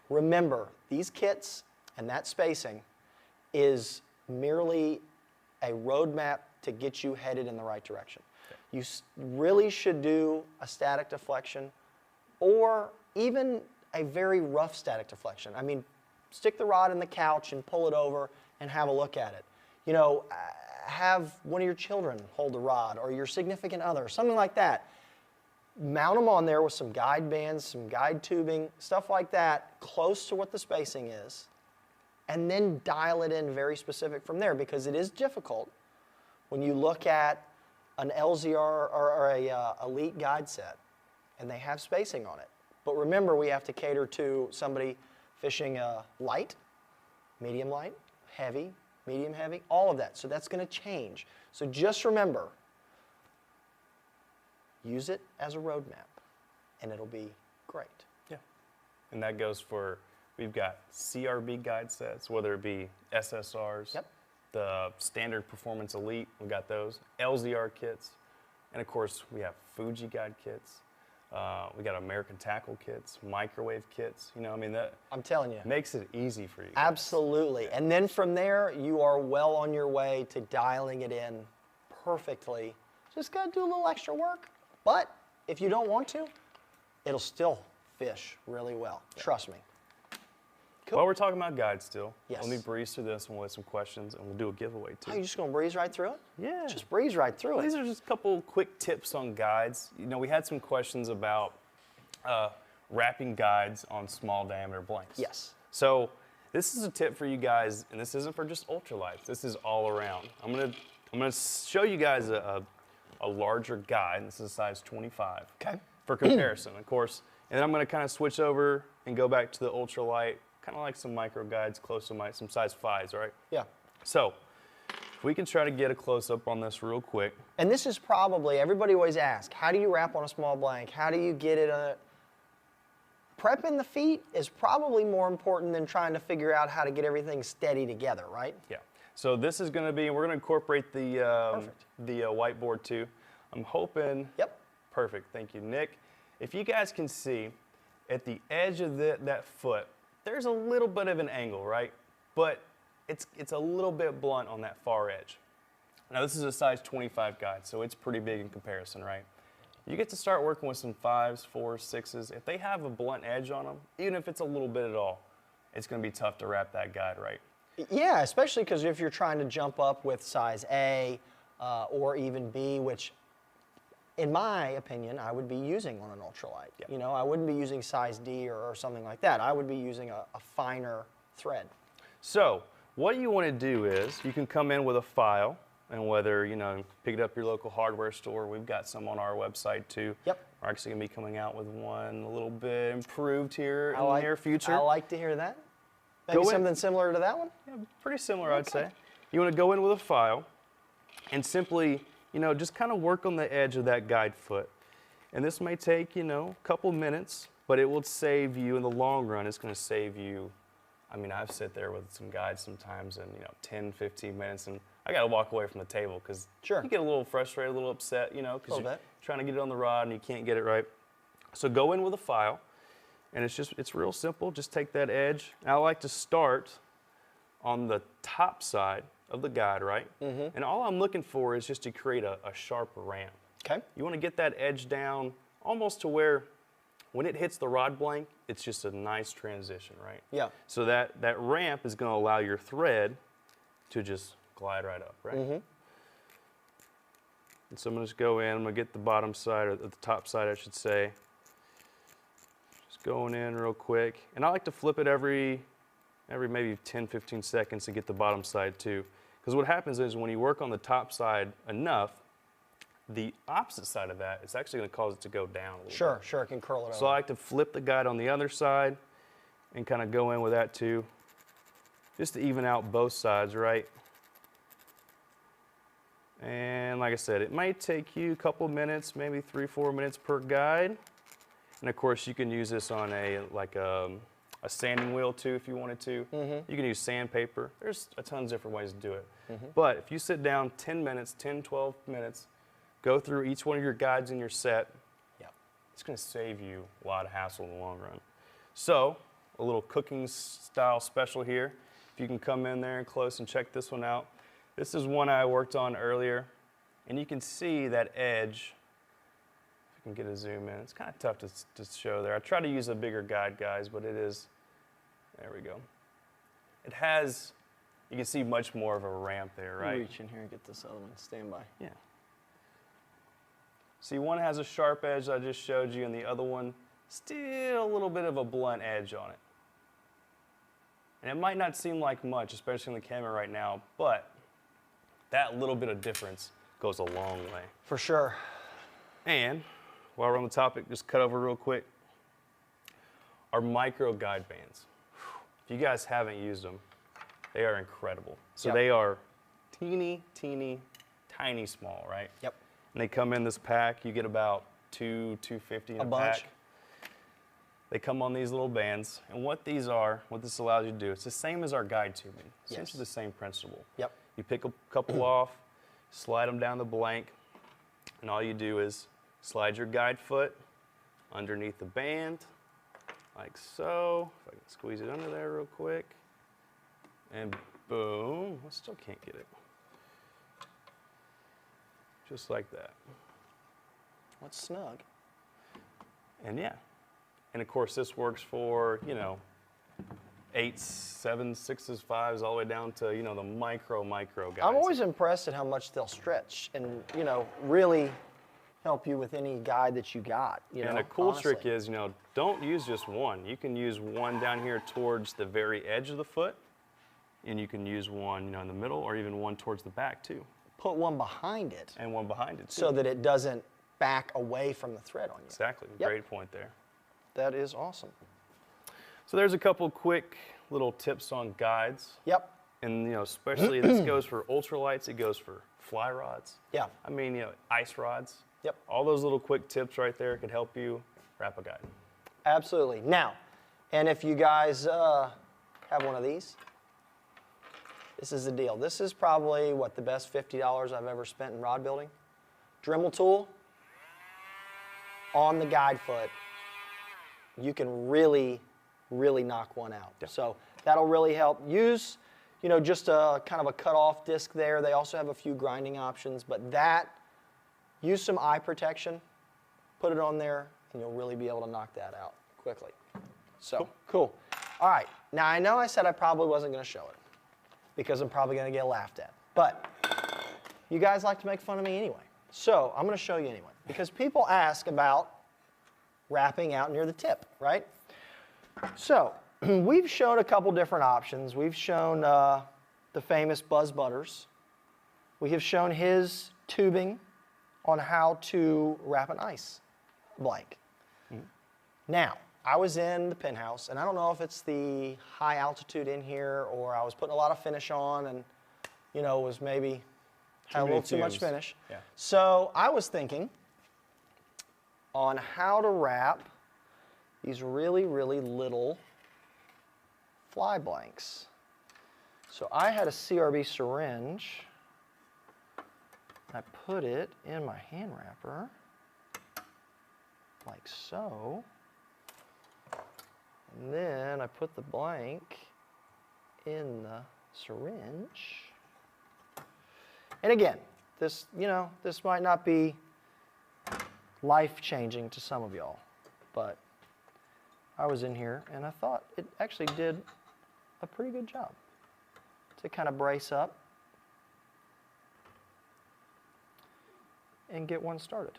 Remember, these kits and that spacing is merely a roadmap to get you headed in the right direction. Okay. You really should do a static deflection or even a very rough static deflection. I mean, stick the rod in the couch and pull it over and have a look at it. You know, have one of your children hold the rod or your significant other, something like that. Mount them on there with some guide bands, some guide tubing, stuff like that, close to what the spacing is, and then dial it in very specific from there, because it is difficult when you look at an LZR or a elite guide set and they have spacing on it. But remember, we have to cater to somebody fishing light, medium light, heavy, medium heavy, all of that. So that's going to change. So just remember, use it as a roadmap and it'll be great. Yeah. And that goes for, we've got CRB guide sets, whether it be SSRs, the standard Performance Elite, we got those. LZR kits. And of course, we have Fuji guide kits. We got American Tackle kits, microwave kits. You know, I mean, that I'm telling you. makes it easy for you guys. Absolutely. And then from there, you are well on your way to dialing it in perfectly. Just got to do a little extra work. But if you don't want to, it'll still fish really well. Trust me. Cool. While we're talking about guides still, Yes. let me breeze through this one with some questions, and we'll do a giveaway too. Oh, you're just going to breeze right through it? Yeah. Just breeze right through These it. are just a couple quick tips on guides. You know, we had some questions about wrapping guides on small diameter blanks. Yes. So this is a tip for you guys, and this isn't for just ultralights. This is all around. I'm gonna show you guys a larger guide. This is a size 25. Okay. For comparison, of course. And then I'm gonna kind of switch over and go back to the ultralight, kind of like some micro guides close to some size 5s, right? Yeah. So if we can try to get a close up on this real quick. And this is probably, everybody always asks, how do you wrap on a small blank? How do you get it prepping the feet is probably more important than trying to figure out how to get everything steady together, right? Yeah. So this is going to be, we're going to incorporate the whiteboard too. I'm hoping. Yep. Perfect. Thank you, Nick. If you guys can see, at the edge of that foot, there's a little bit of an angle, right? But it's a little bit blunt on that far edge. Now this is a size 25 guide, so it's pretty big in comparison, right? You get to start working with some 5s, 4s, 6s. If they have a blunt edge on them, even if it's a little bit at all, it's going to be tough to wrap that guide right. Yeah, especially because if you're trying to jump up with size A or even B, which in my opinion, I would be using on an ultralight. Yep. You know, I wouldn't be using size D or something like that. I would be using a finer thread. So what you want to do is you can come in with a file, and whether, you know, pick it up your local hardware store. We've got some on our website too. Yep. We're actually going to be coming out with one a little bit improved here in the near future. I like to hear that. Maybe something similar to that one? Yeah, pretty similar, I'd say. You want to go in with a file and simply, you know, just kind of work on the edge of that guide foot. And this may take, you know, a couple minutes, but it will save you in the long run. It's going to save you. I mean, I've sit there with some guides sometimes and, 10, 15 minutes, and I got to walk away from the table because Sure. you get a little frustrated, a little upset, because you're bit. trying to get it on the rod and you can't get it right. So go in with a file, and it's real simple. Just take that edge. And I like to start on the top side of the guide, right? Mm-hmm. And all I'm looking for is just to create a sharp ramp. Okay. You want to get that edge down almost to where when it hits the rod blank, it's just a nice transition, right? Yeah. So that ramp is going to allow your thread to just glide right up, right? Mm-hmm. And so I'm going to just go in. I'm going to get the bottom side, or the top side, I should say. Just going in real quick. And I like to flip it every maybe 10, 15 seconds to get the bottom side too. Because what happens is when you work on the top side enough, the opposite side of that is actually going to cause it to go down a little bit. Sure, it can curl it over. So I like to flip the guide on the other side and kind of go in with that too, just to even out both sides, right? And like I said, it might take you a couple minutes, maybe 3-4 minutes per guide. And of course, you can use this on a sanding wheel too if you wanted to. Mm-hmm. You can use sandpaper. There's a tons of different ways to do it. Mm-hmm. But if you sit down 10 minutes, 10, 12 minutes, go through each one of your guides in your set, it's going to save you a lot of hassle in the long run. So, a little cooking style special here. If you can come in there and close and check this one out. This is one I worked on earlier, and you can see that edge. If I can get a zoom in, it's kind of tough to show there. I try to use a bigger guide, guys, but it is, there we go. It has, you can see much more of a ramp there, right? Reach in here and get this other one. Stand by. Yeah. See, one has a sharp edge I just showed you, and the other one, still a little bit of a blunt edge on it. And it might not seem like much, especially in the camera right now, but that little bit of difference goes a long way. For sure. And while we're on the topic, just cut over real quick. Our micro guide bands. If you guys haven't used them, they are incredible. So they are teeny, tiny small, right? Yep. And they come in this pack. You get about 250 in a bunch. pack. They come on these little bands, and what these are, what this allows you to do, it's the same as our guide tubing. Essentially the same principle. Yep. You pick a couple off, slide them down the blank, and all you do is slide your guide foot underneath the band, like so. If I can squeeze it under there real quick, and boom, I still can't get it. Just like that. That's snug. And yeah. And of course this works for, you know, 8s, 7s, 6s, 5s, all the way down to, you know, the micro guys. I'm always impressed at how much they'll stretch and, you know, really help you with any guide that you got. You know, and a cool honestly. trick is, you know, don't use just one. You can use one down here towards the very edge of the foot, and you can use one, you know, in the middle, or even one towards the back too. Put one behind it. And one behind it too. So that it doesn't back away from the thread on you. Exactly. Yep. Great point there. That is awesome. So there's a couple quick little tips on guides. Yep. And, you know, especially this goes for ultralights, it goes for fly rods. Yeah. I mean, you know, ice rods. Yep. All those little quick tips right there could help you wrap a guide. Absolutely. Now, and if you guys have one of these, this is the deal. This is probably, what, the best $50 I've ever spent in rod building. Dremel tool on the guide foot. You can really knock one out. Yeah. So that'll really help. Use, you know, just a kind of a cut-off disc there. They also have a few grinding options, but that, use some eye protection, put it on there, and you'll really be able to knock that out quickly. So, cool. All right, now I know I said I probably wasn't going to show it because I'm probably going to get laughed at, but you guys like to make fun of me anyway. So I'm going to show you anyway, because people ask about wrapping out near the tip, right? So we've shown a couple different options. We've shown the famous Buzz Butters. We have shown his tubing on how to wrap an ice blank. Now, I was in the penthouse, and I don't know if it's the high altitude in here or I was putting a lot of finish on and, you know, was maybe had a little too much finish. Yeah. So I was thinking on how to wrap these really little fly blanks. So I had a CRB syringe. I put it in my hand wrapper, like so. And then I put the blank in the syringe. And again, this, you know, this might not be life-changing to some of y'all, but I was in here and I thought it actually did a pretty good job to kind of brace up and get one started.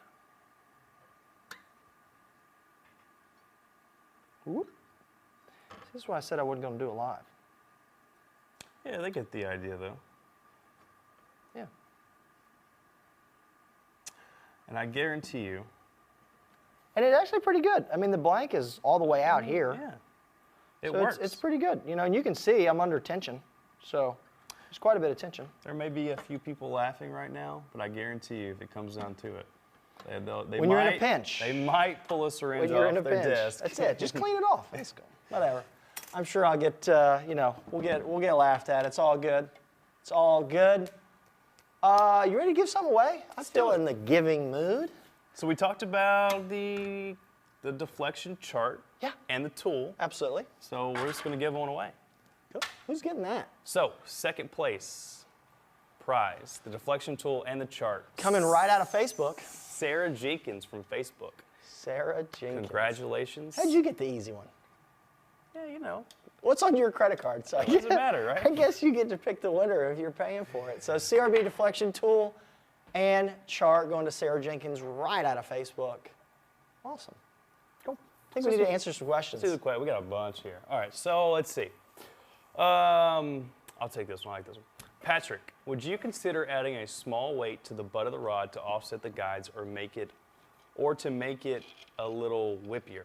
Whoop. This is why I said I wasn't going to do it live. Yeah, they get the idea though. Yeah. And I guarantee you. And it's actually pretty good. I mean, the blank is all the way out here. Yeah. It So works. it's pretty good. You know, and you can see I'm under tension. So there's quite a bit of tension. There may be a few people laughing right now, but I guarantee you if it comes down to it, they When you're in a pinch. They might pull a syringe When you're off in a their pinch. desk. That's it. Just clean it off. Let's go. Whatever. I'm sure I'll get, you know, we'll get laughed at. It's all good. It's all good. You ready to give some away? I'm still in the giving mood. So we talked about the deflection chart and the tool. Absolutely. So we're just going to give one away. Cool. Who's getting that? So second place prize, the deflection tool and the chart. Coming right out of Facebook. Sarah Jenkins from Facebook. Sarah Jenkins. Congratulations. How'd you get the easy one? Yeah, you know. What's on your credit card? So It doesn't matter, right? I guess you get to pick the winner if you're paying for it. So CRB deflection tool and chart going to Sarah Jenkins right out of Facebook. Awesome. Cool. I think we need to answer some questions. Let's do the question. We got a bunch here. All right, so let's see. I'll take this one. I like this one. Patrick, would you consider adding a small weight to the butt of the rod to offset the guides or to make it a little whippier?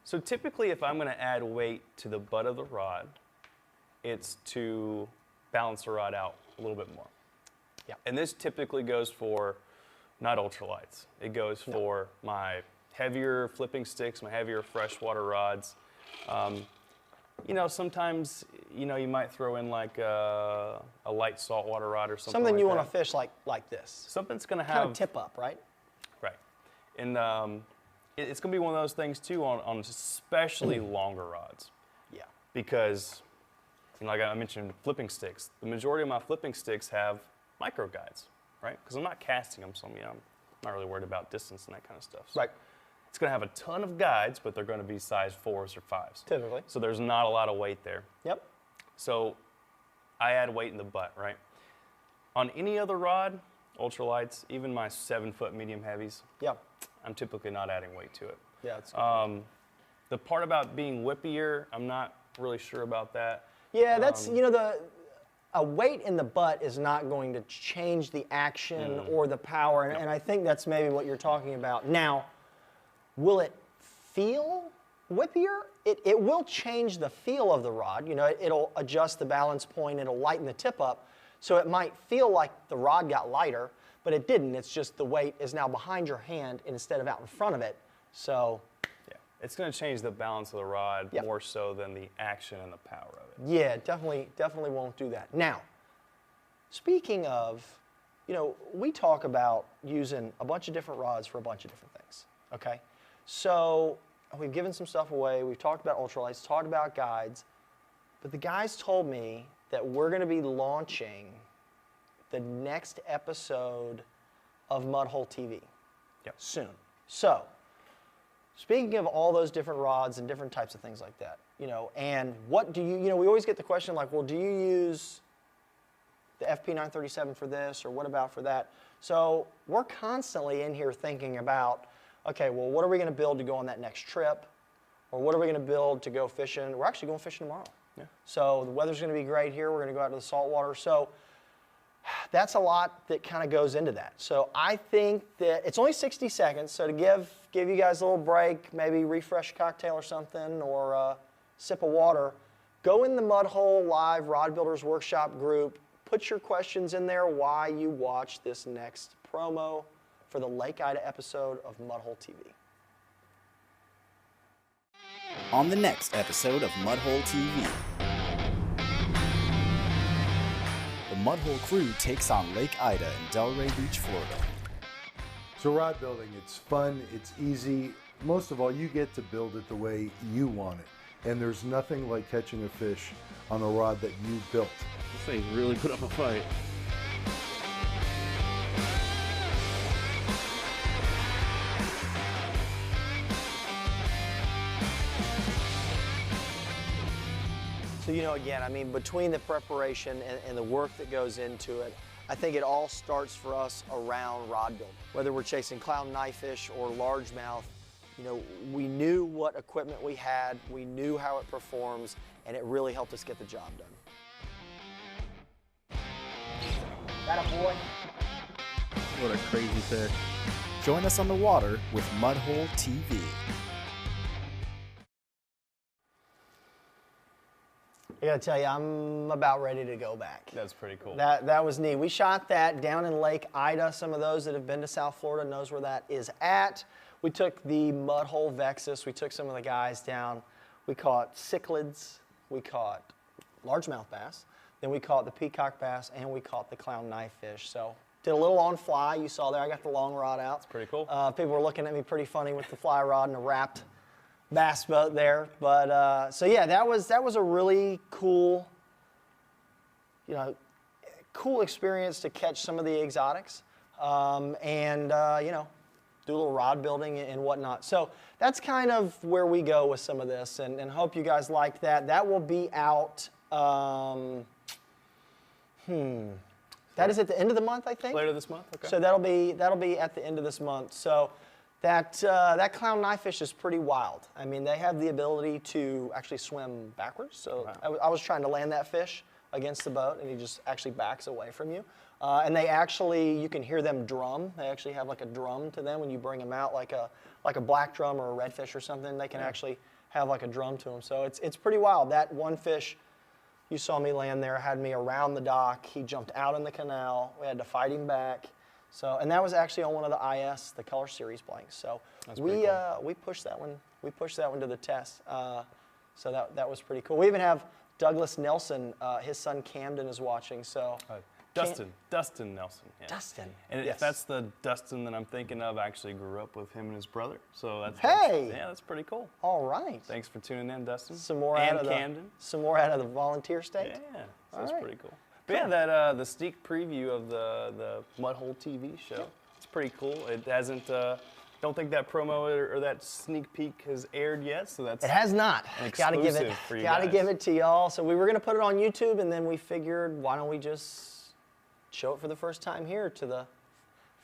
So typically if I'm going to add weight to the butt of the rod, it's to balance the rod out a little bit more. Yeah. And this typically goes for not ultralights. It goes for my heavier flipping sticks, my heavier freshwater rods. You know, sometimes, you know, you might throw in like a light saltwater rod or something Something like you that. want to fish like this. Something's going to Kind have... of tip up, right? Right. And it's going to be one of those things, too, on especially longer rods. Yeah. Because, you know, like I mentioned, flipping sticks. The majority of my flipping sticks have micro guides, right? Because I'm not casting them, so you know, I'm not really worried about distance and that kind of stuff. So Right. it's going to have a ton of guides, but they're going to be size 4s or 5s. Typically. So there's not a lot of weight there. Yep. So I add weight in the butt, right? On any other rod, ultralights, even my 7-foot medium heavies, Yeah. I'm typically not adding weight to it. Yeah, it's good. The part about being whippier, I'm not really sure about that. Yeah, that's, you know, a weight in the butt is not going to change the action or the power, and I think that's maybe what you're talking about. Now, will it feel whippier? It will change the feel of the rod. You know, it'll adjust the balance point, it'll lighten the tip up, so it might feel like the rod got lighter, but it didn't. It's just the weight is now behind your hand instead of out in front of it. So Yeah, it's going to change the balance of the rod Yep. more so than the action and the power of it. yeah, definitely won't do that. Now, speaking of, you know, we talk about using a bunch of different rods for a bunch of different things, okay? So we've given some stuff away. We've talked about ultralights, talked about guides, but the guys told me that we're going to be launching the next episode of Mudhole TV Yep. soon. So, speaking of all those different rods and different types of things like that, you know, and what do you know, we always get the question like, well, do you use the FP937 for this, or what about for that? So we're constantly in here thinking about, okay, well, what are we going to build to go on that next trip? Or what are we going to build to go fishing? We're actually going fishing tomorrow. Yeah. So the weather's going to be great here. We're going to go out to the saltwater. So that's a lot that kind of goes into that. So I think that it's only 60 seconds. So to give you guys a little break, maybe refresh a cocktail or something, or a sip of water, go in the Mudhole Live Rod Builders Workshop group. Put your questions in there why you watch this next promo for the Lake Ida episode of Mudhole TV. On the next episode of Mudhole TV, the Mudhole crew takes on Lake Ida in Delray Beach, Florida. So rod building, it's fun, it's easy. Most of all, you get to build it the way you want it. And there's nothing like catching a fish on a rod that you built. This thing really put up a fight. So, you know, again, I mean, between the preparation and the work that goes into it, I think it all starts for us around rod building. Whether we're chasing clown knifefish or largemouth, you know, we knew what equipment we had, we knew how it performs, and it really helped us get the job done. That a boy? What a crazy fish. Join us on the water with Mudhole TV. I gotta tell you, I'm about ready to go back. That's pretty cool. That was neat. We shot that down in Lake Ida. Some of those that have been to South Florida knows where that is at. We took the Mudhole Vexus. We took some of the guys down. We caught cichlids. We caught largemouth bass. Then we caught the peacock bass, and we caught the clown knifefish. So did a little on fly. You saw there, I got the long rod out. It's pretty cool. People were looking at me pretty funny with the fly rod and the wrapped bass boat there. But so yeah, that was a really cool, you know, cool experience to catch some of the exotics, and you know, do a little rod building and whatnot. So that's kind of where we go with some of this, and hope you guys liked that. That will be out. That is at the end of the month, I think. Later this month. Okay. So that'll be at the end of this month. So that clown knifefish is pretty wild. I mean, they have the ability to actually swim backwards. So Wow. I was trying to land that fish against the boat, and he just actually backs away from you. And they actually, you can hear them drum. They actually have like a drum to them when you bring them out, like a black drum or a redfish or something. They can actually have like a drum to them. So it's pretty wild. That one fish you saw me land there had me around the dock. He jumped out in the canal. We had to fight him back. So, and that was actually on one of the IS, the Color Series blanks. So we pushed that one. We pushed that one to the test. So that was pretty cool. We even have Douglas Nelson. His son Camden is watching. So Dustin Nelson. Yeah. Dustin. And yes. if that's the Dustin that I'm thinking of, I actually grew up with him and his brother. So that's that's pretty cool. All right. Thanks for tuning in, Dustin. Some more and out of Camden. Some more out of the volunteer state. Yeah, so that's pretty cool. But yeah, that the sneak preview of the Mudhole TV show. Yeah. It's pretty cool. It hasn't. Don't think that promo or that sneak peek has aired yet, so that's it has not. Gotta give it to y'all. So we were gonna put it on YouTube, and then we figured, why don't we just show it for the first time here to the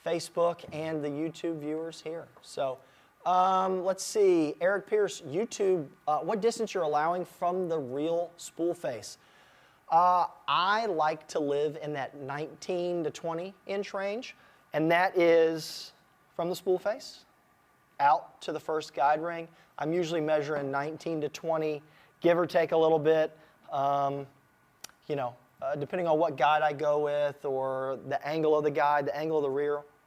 Facebook and the YouTube viewers here. So let's see, Eric Pierce, YouTube. What distance you're allowing from the real spool face? I like to live in that 19 to 20 inch range, and that is from the spool face out to the first guide ring. I'm usually measuring 19 to 20, give or take a little bit, depending on what guide I go with or the angle of the guide, the angle of the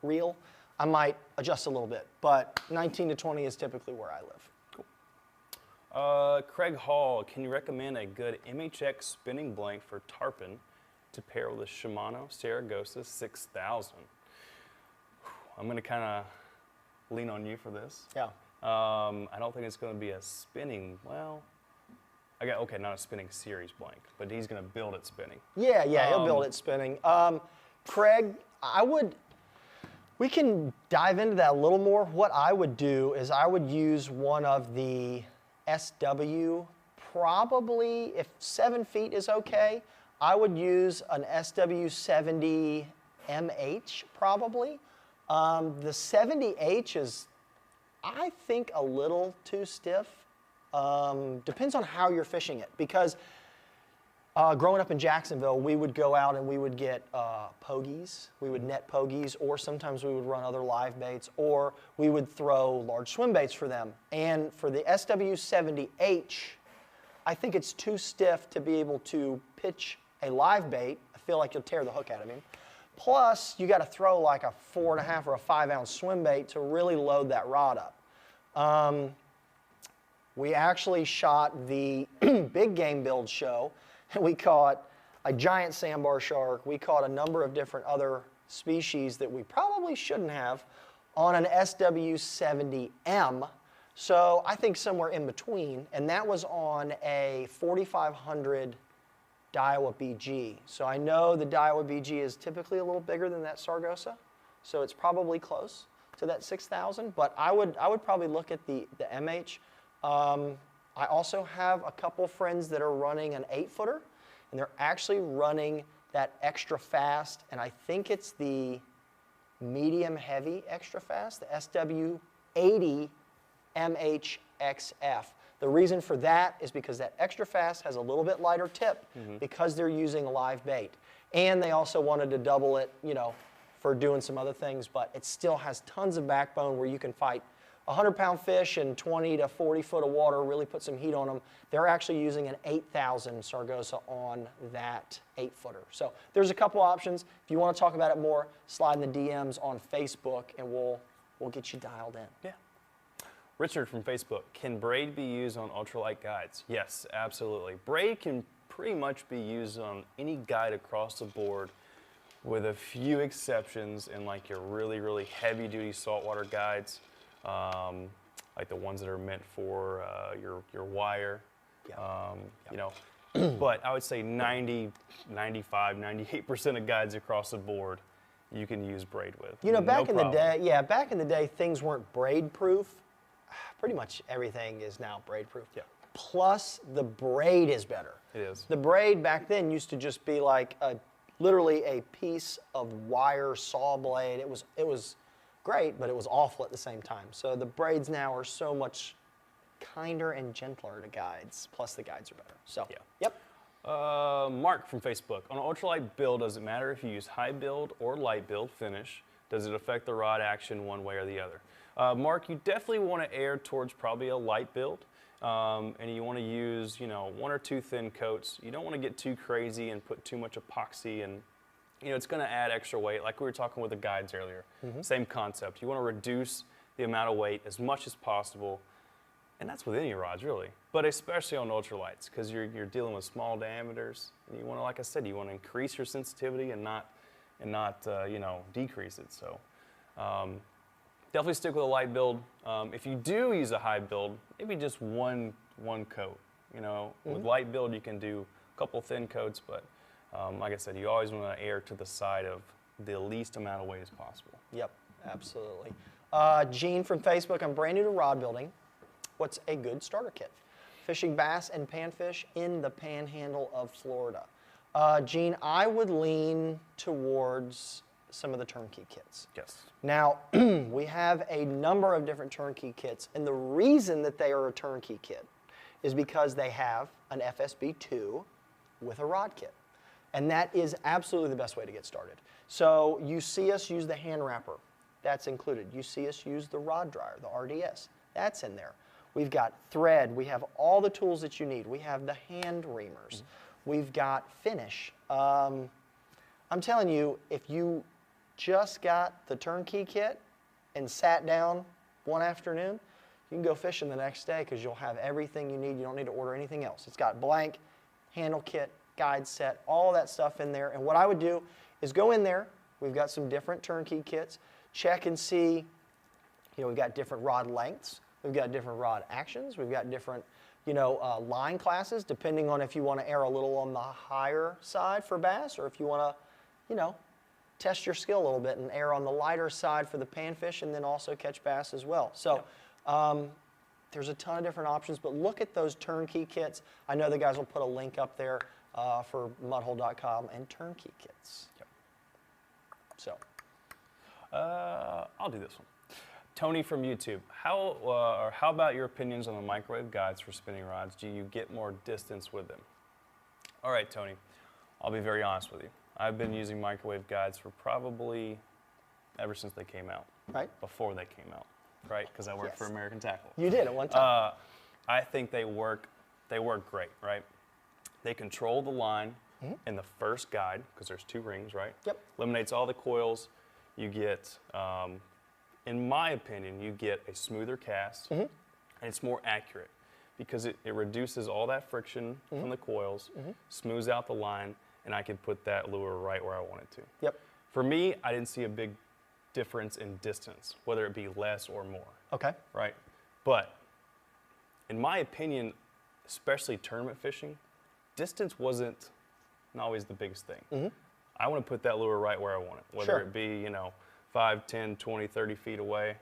reel, I might adjust a little bit, but 19 to 20 is typically where I live. Cool. Craig Hall, can you recommend a good MHX spinning blank for tarpon to pair with a Shimano Saragossa 6000? I'm going to kind of lean on you for this. Yeah. I don't think it's going to be a spinning, not a spinning series blank, but he's going to build it spinning. Yeah, he'll build it spinning. Craig, we can dive into that a little more. What I would do is I would use one of the SW, probably, if 7 feet is okay, I would use an SW70 MH probably. The 70H is, I think, a little too stiff. Depends on how you're fishing it, because growing up in Jacksonville, we would go out and we would get pogies. We would net pogies, or sometimes we would run other live baits, or we would throw large swim baits for them. And for the SW70H, I think it's too stiff to be able to pitch a live bait. I feel like you'll tear the hook out of him. Plus, you got to throw like a 4.5 or a 5 ounce swim bait to really load that rod up. We actually shot the big game build show, and we caught a giant sandbar shark. We caught a number of different other species that we probably shouldn't have on an SW70M. So I think somewhere in between, and that was on a 4500 Daiwa BG. So I know the Daiwa BG is typically a little bigger than that Sargasso, so it's probably close to that 6000, but I would probably look at the MH. I also have a couple friends that are running an 8-footer, and they're actually running that extra fast, and I think it's the medium heavy extra fast, the SW80 MHXF. The reason for that is because that extra fast has a little bit lighter tip because they're using a live bait. And they also wanted to double it, for doing some other things, but it still has tons of backbone where you can fight 100-pound fish in 20 to 40 foot of water, really put some heat on them. They're actually using an 8,000 Sargasso on that 8-footer. So there's a couple options. If you want to talk about it more, slide in the DMs on Facebook, and we'll get you dialed in. Yeah. Richard from Facebook, can braid be used on ultralight guides? Yes, absolutely. Braid can pretty much be used on any guide across the board, with a few exceptions in like your really, really heavy duty saltwater guides, like the ones that are meant for your wire. But I would say 90, 95, 98% of guides across the board you can use braid with. Back in the day, things weren't braid proof. Pretty much everything is now braid proof. Yeah. Plus, the braid is better. It is. The braid back then used to just be like literally a piece of wire saw blade. It was great, but it was awful at the same time. So the braids now are so much kinder and gentler to guides. Plus, the guides are better. So, yep. Mark from Facebook, on an ultralight build, does it matter if you use high build or light build finish? Does it affect the rod action one way or the other? Mark, you definitely want to err towards probably a light build, and you want to use 1 or 2 thin coats. You don't want to get too crazy and put too much epoxy and it's going to add extra weight. Like we were talking with the guides earlier. Same concept. You want to reduce the amount of weight as much as possible, and that's with any rods really, but especially on ultralights because you're dealing with small diameters, and you want to, like I said, you want to increase your sensitivity and not decrease it. So definitely stick with a light build. If you do use a high build, maybe just one coat. With light build you can do a couple thin coats, but like I said, you always want to err to the side of the least amount of weight as possible. Yep, absolutely. Gene from Facebook, I'm brand new to rod building. What's a good starter kit? Fishing bass and panfish in the panhandle of Florida. Gene, I would lean towards some of the turnkey kits. Yes. Now, we have a number of different turnkey kits, and the reason that they are a turnkey kit is because they have an FSB2 with a rod kit. And that is absolutely the best way to get started. So you see us use the hand wrapper. That's included. You see us use the rod dryer, the RDS. That's in there. We've got thread. We have all the tools that you need. We have the hand reamers. We've got finish. I'm telling you, if you just got the turnkey kit and sat down one afternoon, you can go fishing the next day because you'll have everything you need. You don't need to order anything else. It's got blank, handle kit, guide set, all that stuff in there. And what I would do is go in there. We've got some different turnkey kits. Check and see, we've got different rod lengths. We've got different rod actions. We've got different, line classes, depending on if you want to err a little on the higher side for bass or if you want to, test your skill a little bit and err on the lighter side for the panfish and then also catch bass as well. So there's a ton of different options, but look at those turnkey kits. I know the guys will put a link up there for mudhole.com and turnkey kits. Yep. So. I'll do this one. Tony from YouTube, how about your opinions on the microwave guides for spinning rods? Do you get more distance with them? All right, Tony, I'll be very honest with you. I've been using microwave guides for probably ever since they came out. Right. Before they came out, right? Because I worked for American Tackle. You did at one time. I think they work great, right? They control the line in the first guide, because there's 2 rings, right? Yep. Eliminates all the coils. You get, in my opinion, you get a smoother cast, and it's more accurate because it reduces all that friction from the coils, smooths out the line, and I can put that lure right where I want it to. Yep. For me, I didn't see a big difference in distance, whether it be less or more. Okay. Right? But in my opinion, especially tournament fishing, distance wasn't always the biggest thing. I want to put that lure right where I want it, whether it be, 5, 10, 20, 30 feet away.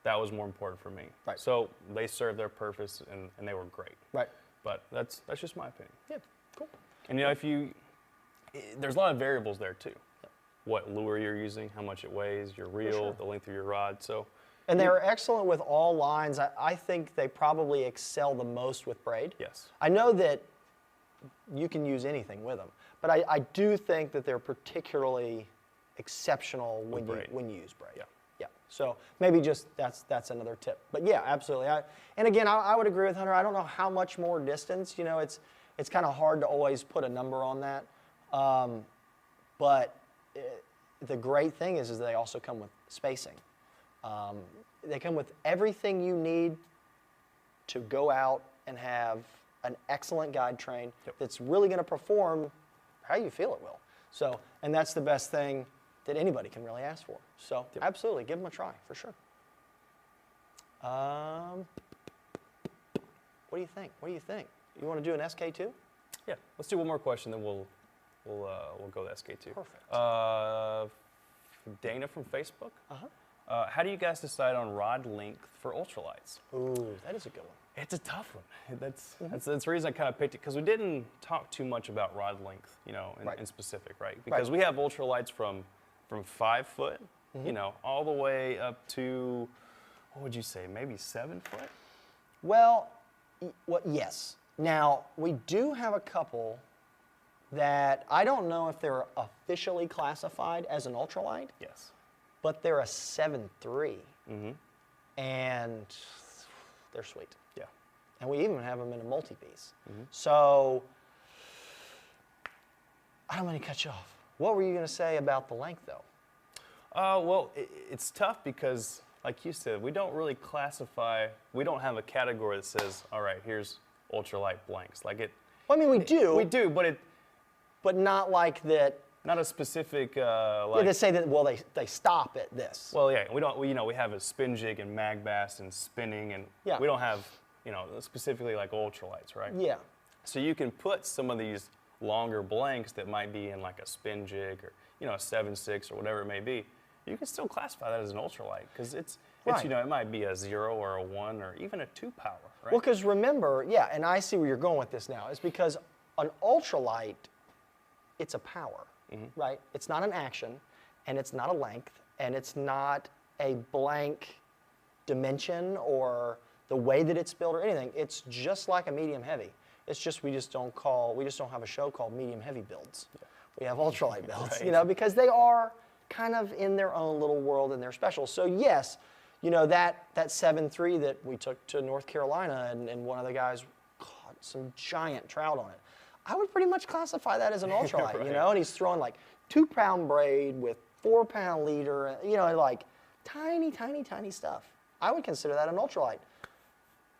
That was more important for me. Right. So they served their purpose and they were great. Right. But that's just my opinion. Yeah, cool. And there's a lot of variables there too. What lure you're using, how much it weighs, your reel, the length of your rod. So. And they're excellent with all lines. I think they probably excel the most with braid. Yes. I know that you can use anything with them, but I do think that they're particularly exceptional when you use braid. Yeah. Yeah. So maybe just that's another tip. But yeah, absolutely. And again, I would agree with Hunter. I don't know how much more distance. It's kind of hard to always put a number on that. But the great thing is they also come with spacing. They come with everything you need to go out and have an excellent guide train that's really going to perform how you feel it will. So, and that's the best thing that anybody can really ask for. So, absolutely, give them a try for sure. What do you think? What do you think? You want to do an SK2? Yeah, let's do one more question, then we'll go to SK2. Perfect. Dana from Facebook. How do you guys decide on rod length for ultralights? Ooh, that is a good one. It's a tough one. That's the reason I kind of picked it, because we didn't talk too much about rod length, in specific, right? Because we have ultralights from 5 foot, all the way up to, what would you say, maybe 7 foot? Well, yes. Now, we do have a couple that I don't know if they're officially classified as an ultralight. Yes. But they're a 7.3. And they're sweet. Yeah. And we even have them in a multi-piece. So, I don't want to cut you off. What were you going to say about the length, though? Well, it's tough because, like you said, we don't really classify. We don't have a category that says, all right, here's ultralight blanks. Like it. Well, I mean, we do. We do, but not like that. Not a specific. Yeah, they say that. Well, they stop at this. Well, yeah, we don't. We have a spin jig and mag bass and spinning, and Yeah. we don't have specifically like ultralights, right? Yeah. So you can put some of these longer blanks that might be in like a spin jig or a 7.6 or whatever it may be. You can still classify that as an ultralight because it's Right. it might be a 0 or a 1 or even a 2 power, right? Well, because remember, yeah, and I see where you're going with this now, is because an ultralight, it's a power, right? It's not an action, and it's not a length, and it's not a blank dimension or the way that it's built or anything. It's just like a medium heavy. It's just we just don't have a show called medium heavy builds. Yeah. We have ultralight builds, Right. because they are kind of in their own little world and they're special. So yes, that 7.3 that we took to North Carolina and one of the guys caught some giant trout on it. I would pretty much classify that as an ultralight, Right. and he's throwing like 2-pound braid with 4-pound leader, like tiny, tiny, tiny stuff. I would consider that an ultralight.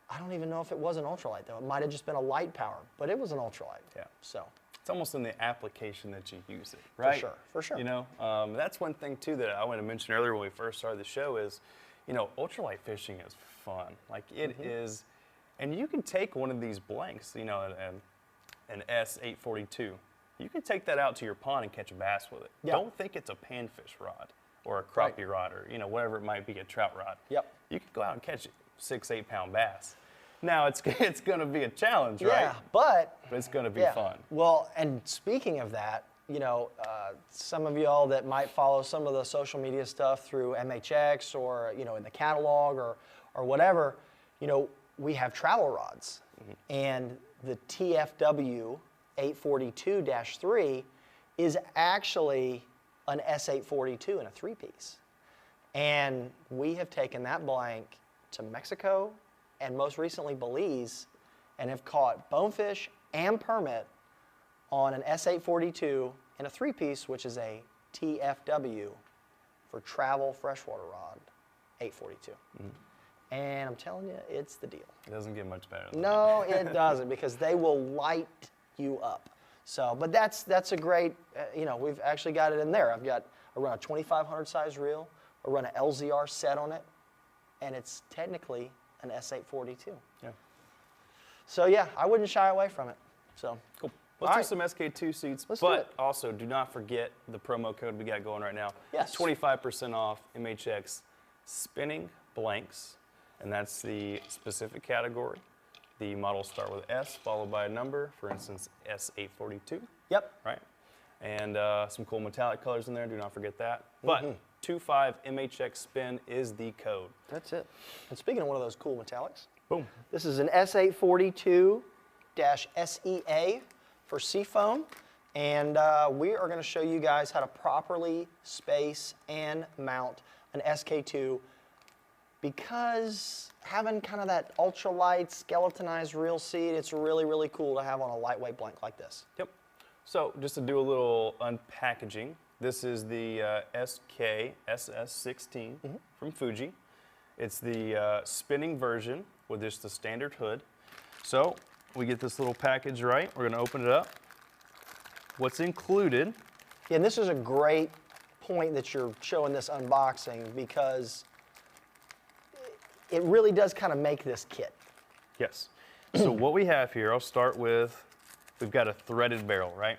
I don't even know if it was an ultralight though. It might have just been a light power, but it was an ultralight. Yeah. So. It's almost in the application that you use it, right? For sure. That's one thing too that I wanted to mention earlier when we first started the show is, ultralight fishing is fun. Like it is, and you can take one of these blanks, an S842. You can take that out to your pond and catch a bass with it. Yeah. Don't think it's a panfish rod or a crappie rod or whatever it might be, a trout rod. Yep. You can go out and catch 6-8 pound bass. Now it's going to be a challenge, right? Yeah, but it's going to be yeah. fun. Well, and speaking of that, some of y'all that might follow some of the social media stuff through MHX or in the catalog or whatever, we have travel rods, and the TFW 842-3 is actually an S842 in a 3-piece, and we have taken that blank to Mexico and most recently Belize, and have caught bonefish and permit on an S842 in a 3-piece, which is a TFW for travel freshwater rod 842. And I'm telling you, it's the deal. It doesn't get much better than No, it doesn't, because they will light you up. So, but that's a great, we've actually got it in there. I run a 2500 size reel, I run an LZR set on it, and it's technically an S842. Yeah. So yeah, I wouldn't shy away from it. So Cool. All Let's right. do some SK2 seats, Let's do but it. also do not forget the promo code we got going right now. Yes. 25% off MHX spinning blanks, and that's the specific category. The models start with S followed by a number, for instance, S842, Yep. right? And some cool metallic colors in there, do not forget that. But 25 MHX spin is the code. That's it. And speaking of one of those cool metallics, Boom. this is an S842-SEA for seafoam, and we are going to show you guys how to properly space and mount an SK2, because having kind of that ultralight skeletonized reel seat, it's really, really cool to have on a lightweight blank like this. Yep. So just to do a little unpackaging, this is the SK SS16 from Fuji. It's the spinning version with just the standard hood. So we get this little package right. We're going to open it up. What's included? Yeah, and this is a great point that you're showing this unboxing, because it really does kind of make this kit. Yes. So what we have here, I'll start with, we've got a threaded barrel, right?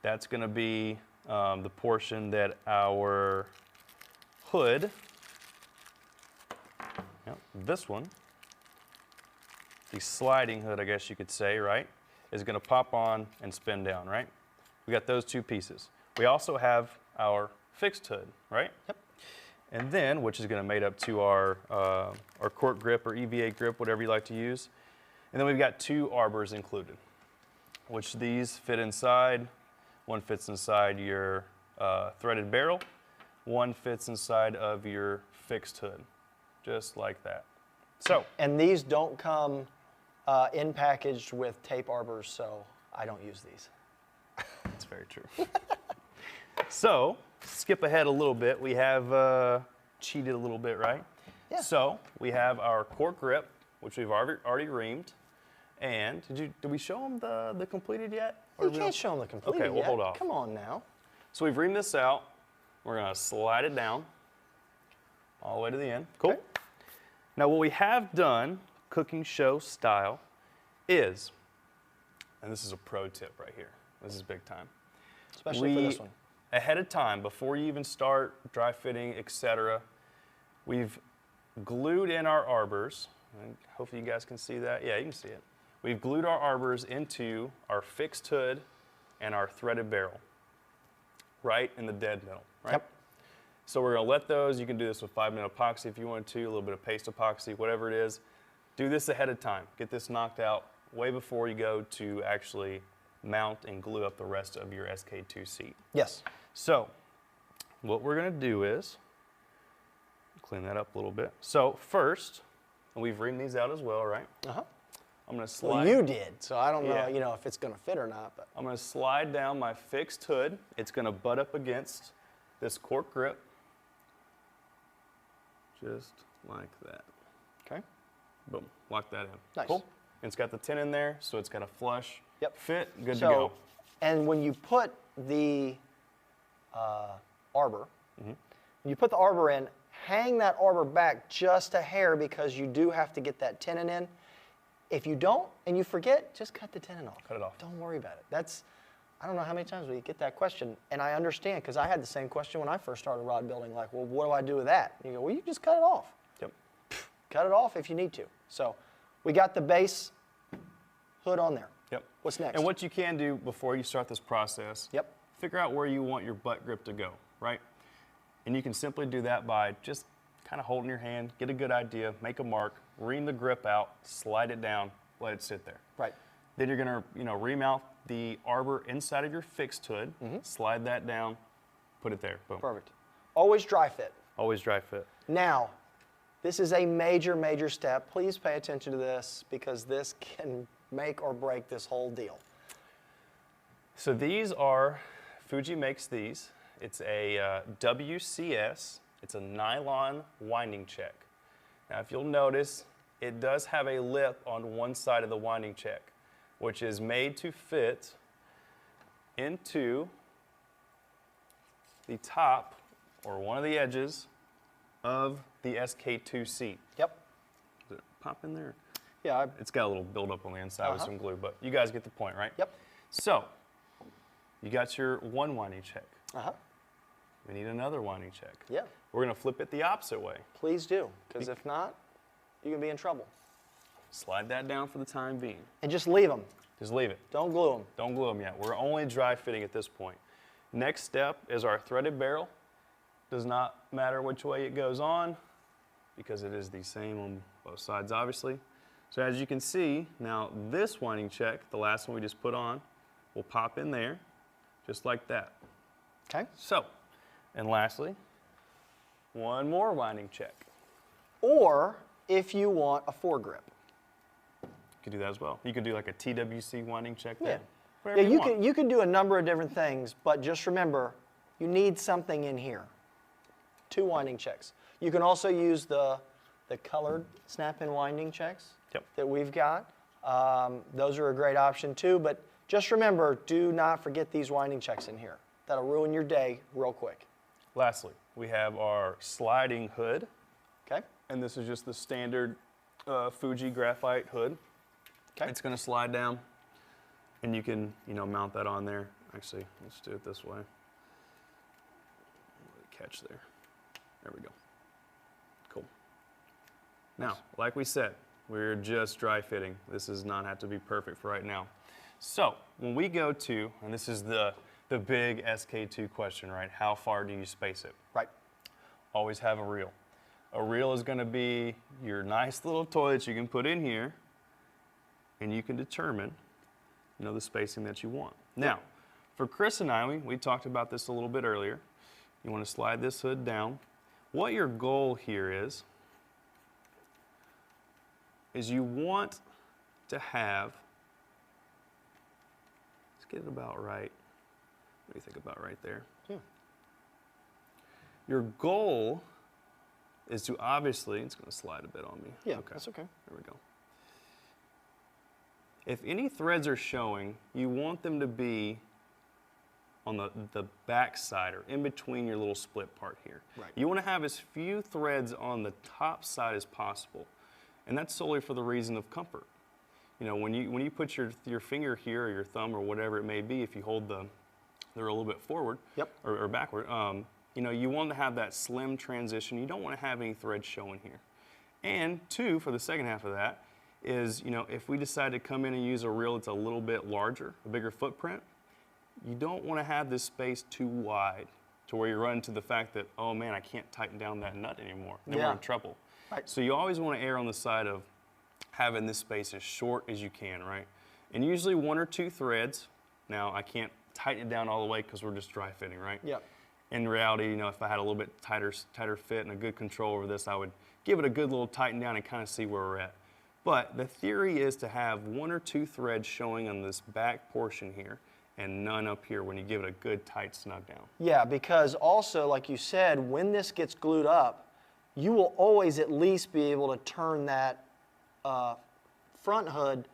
That's going to be the portion that our hood, this one, the sliding hood, I guess you could say, right, is going to pop on and spin down, right? We got those two pieces. We also have our fixed hood, right? Yep. And then, which is going to mate up to our cork grip or EVA grip, whatever you like to use. And then we've got two arbors included, which these fit inside. One fits inside your threaded barrel. One fits inside of your fixed hood, just like that. So, And these don't come in packaged with tape arbors, so I don't use these. that's very true. So, skip ahead a little bit. We have cheated a little bit, right? Yeah. So, we have our cork grip, which we've already reamed. And did we show them the completed yet? You can't show them the completed Okay, we'll yet. hold off. Come on now. So we've reamed this out. We're gonna slide it down all the way to the end. Cool. Okay. Now what we have done, cooking show style, is, and this is a pro tip right here. This is big time. Especially for this one. Ahead of time, before you even start dry fitting, etc., we've glued in our arbors. And hopefully you guys can see that. Yeah, you can see it. We've glued our arbors into our fixed hood and our threaded barrel, right in the dead middle, right? Yep. So we're gonna let those, you can do this with 5-minute epoxy if you want to, a little bit of paste epoxy, whatever it is. Do this ahead of time. Get this knocked out way before you go to actually mount and glue up the rest of your SK2 seat. Yes. So what we're gonna do is, clean that up a little bit. So first, and we've reamed these out as well, right? Uh-huh. I'm gonna slide. Well, you did, so I don't know, Yeah. you know, if it's going to fit or not. But I'm gonna slide down my fixed hood. It's gonna butt up against this cork grip. Just like that. okay. Boom, lock that in. Nice. Cool. And it's got the tin in there, so it's got a flush Yep. fit, good So, to go. and when you put the arbor, Mm-hmm. when you put the arbor in, hang that arbor back just a hair because you do have to get that tenon in. If you don't and you forget, just cut the tenon off. Cut it off. Don't worry about it. I don't know how many times we get that question, and I understand because I had the same question when I first started rod building. Like, well, what do I do with that? And you go, well, you just cut it off. Yep. Cut it off if you need to. So, we got the base hood on there. Yep. What's next? And what you can do before you start this process, Yep. figure out where you want your butt grip to go, right? And you can simply do that by just kind of holding your hand, get a good idea, make a mark, ream the grip out, slide it down, let it sit there. Right. Then you're gonna, remount the arbor inside of your fixed hood, slide that down, put it there, boom. Perfect. Always dry fit. Always dry fit. Now, this is a major, major step. Please pay attention to this because this can make or break this whole deal. So these are, Fuji makes these. It's a WCS. It's a nylon winding check. Now if you'll notice, it does have a lip on one side of the winding check, which is made to fit into the top or one of the edges of the SK2 seat. Yep. Does it pop in there? Yeah. It's got a little buildup on the inside with some glue, but you guys get the point, right? Yep. So, you got your one winding check. Uh-huh. We need another winding check. Yeah. We're gonna flip it the opposite way. Please do, because if not, you can be in trouble. Slide that down for the time being. And just leave them. Just leave it. Don't glue them. Don't glue them yet. We're only dry fitting at this point. Next step is our threaded barrel. Does not matter which way it goes on because it is the same on both sides, obviously. So as you can see, now this winding check, the last one we just put on, will pop in there just like that. Okay. So, and lastly, one more winding check. Or if you want a foregrip. You could do that as well. You could do like a TWC winding check Yeah. there. Yeah, Whatever you could do a number of different things, but just remember, you need something in here. 2 winding checks. You can also use the colored snap-in winding checks that we've got. Those are a great option too, but just remember, do not forget these winding checks in here. That'll ruin your day real quick. Lastly, we have our sliding hood. Okay? And this is just the standard Fuji graphite hood. Okay. It's going to slide down, and you can, mount that on there. Actually, let's do it this way. Catch there. There we go. Cool. Now, like we said, we're just dry fitting. This does not have to be perfect for right now. So, when we go to, and this is the big SK2 question, right? How far do you space it? Right. Always have a reel. A reel is going to be your nice little toy that you can put in here, and you can determine, the spacing that you want. Now, for Chris and I, we talked about this a little bit earlier. You want to slide this hood down. What your goal here is you want to have, let's get it about right, What do you think about right there? Yeah. Your goal is to obviously, it's going to slide a bit on me. Yeah, that's okay. There we go. If any threads are showing, you want them to be on the back side or in between your little split part here. Right. You want to have as few threads on the top side as possible. And that's solely for the reason of comfort. You know, when you put your finger here or your thumb or whatever it may be, if you hold the reel a little bit forward or backward, you know, you want to have that slim transition. You don't want to have any threads showing here. And two, for the second half of that, is, you know, if we decide to come in and use a reel that's a little bit larger, a bigger footprint, you don't want to have this space too wide to where you run into the fact that, oh man, I can't tighten down that nut anymore. Then we're in trouble. Right. So you always want to err on the side of having this space as short as you can, right? And usually 1 or 2 threads. Now, I can't tighten it down all the way because we're just dry fitting, right? Yep. In reality, you know, if I had a little bit tighter fit and a good control over this, I would give it a good little tighten down and kind of see where we're at. But the theory is to have 1 or 2 threads showing on this back portion here and none up here when you give it a good tight snug down. Yeah, because also, like you said, when this gets glued up, you will always at least be able to turn that front hood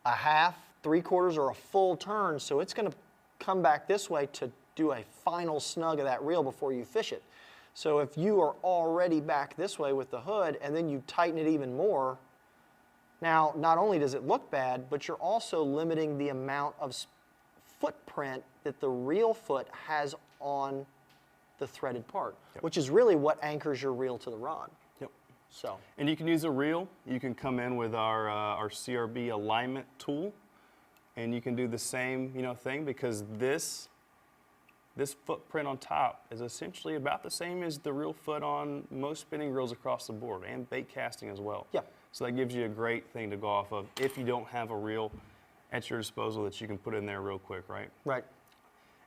a half, 3/4, or a full turn, so it's going to come back this way to do a final snug of that reel before you fish it. So if you are already back this way with the hood and then you tighten it even more, now not only does it look bad, but you're also limiting the amount of footprint that the reel foot has on the threaded part, which is really what anchors your reel to the rod. Yep. So. And you can use a reel. You can come in with our CRB alignment tool, and you can do the same, you know, thing, because this footprint on top is essentially about the same as the reel foot on most spinning reels across the board, and bait casting as well. Yeah. So that gives you a great thing to go off of if you don't have a reel at your disposal that you can put in there real quick, right? Right.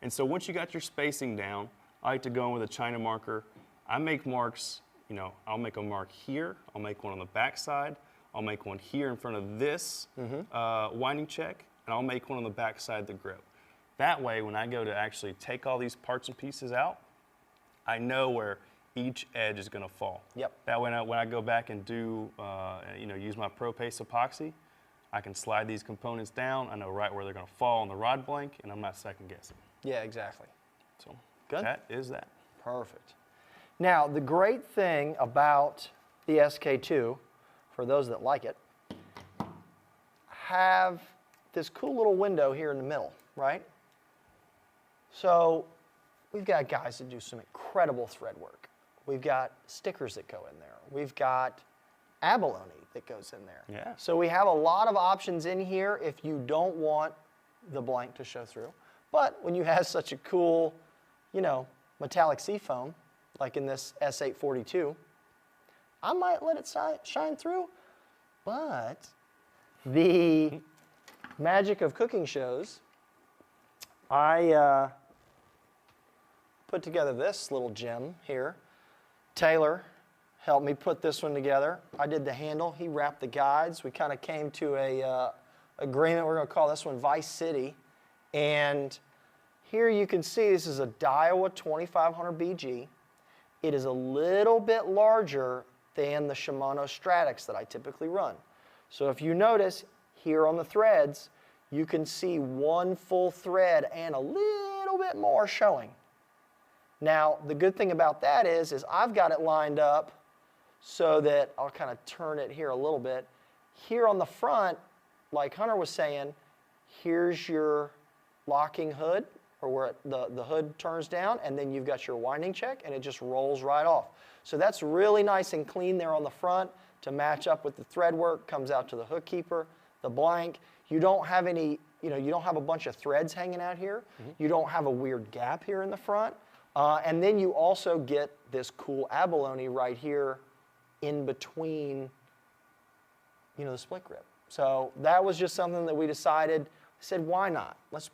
And so once you got your spacing down, I like to go in with a China marker. I make marks, you know, I'll make a mark here, I'll make one on the back side, I'll make one here in front of this winding check, and I'll make one on the back side of the grip. That way, when I go to actually take all these parts and pieces out, I know where each edge is going to fall. Yep. That way, when I go back and do, you know, use my Pro Pace epoxy, I can slide these components down. I know right where they're going to fall on the rod blank, and I'm not second guessing. Yeah, exactly. So Good. that is that. Perfect. Now, the great thing about the SK2, for those that like it, have this cool little window here in the middle, right? So we've got guys that do some incredible thread work. We've got stickers that go in there. We've got abalone that goes in there. Yeah. So we have a lot of options in here if you don't want the blank to show through. But when you have such a cool, you know, metallic seafoam, like in this S842, I might let it shine through. But the magic of cooking shows, I put together this little gem here. Taylor helped me put this one together. I did the handle, he wrapped the guides. We kind of came to a agreement. We're going to call this one Vice City. And here you can see this is a Daiwa 2500 BG. It is a little bit larger than the Shimano Stratix that I typically run. So if you notice here on the threads, you can see one full thread and a little bit more showing. Now, the good thing about that is I've got it lined up so that I'll kind of turn it here a little bit. Here on the front, like Hunter was saying, here's your locking hood, or where the hood turns down, and then you've got your winding check, and it just rolls right off. So that's really nice and clean there on the front to match up with the thread work, comes out to the hook keeper, the blank. You don't have any, you know, you don't have a bunch of threads hanging out here. You don't have a weird gap here in the front. And then you also get this cool abalone right here in between, you know, the split grip. So that was just something that we decided, said, why not? Let's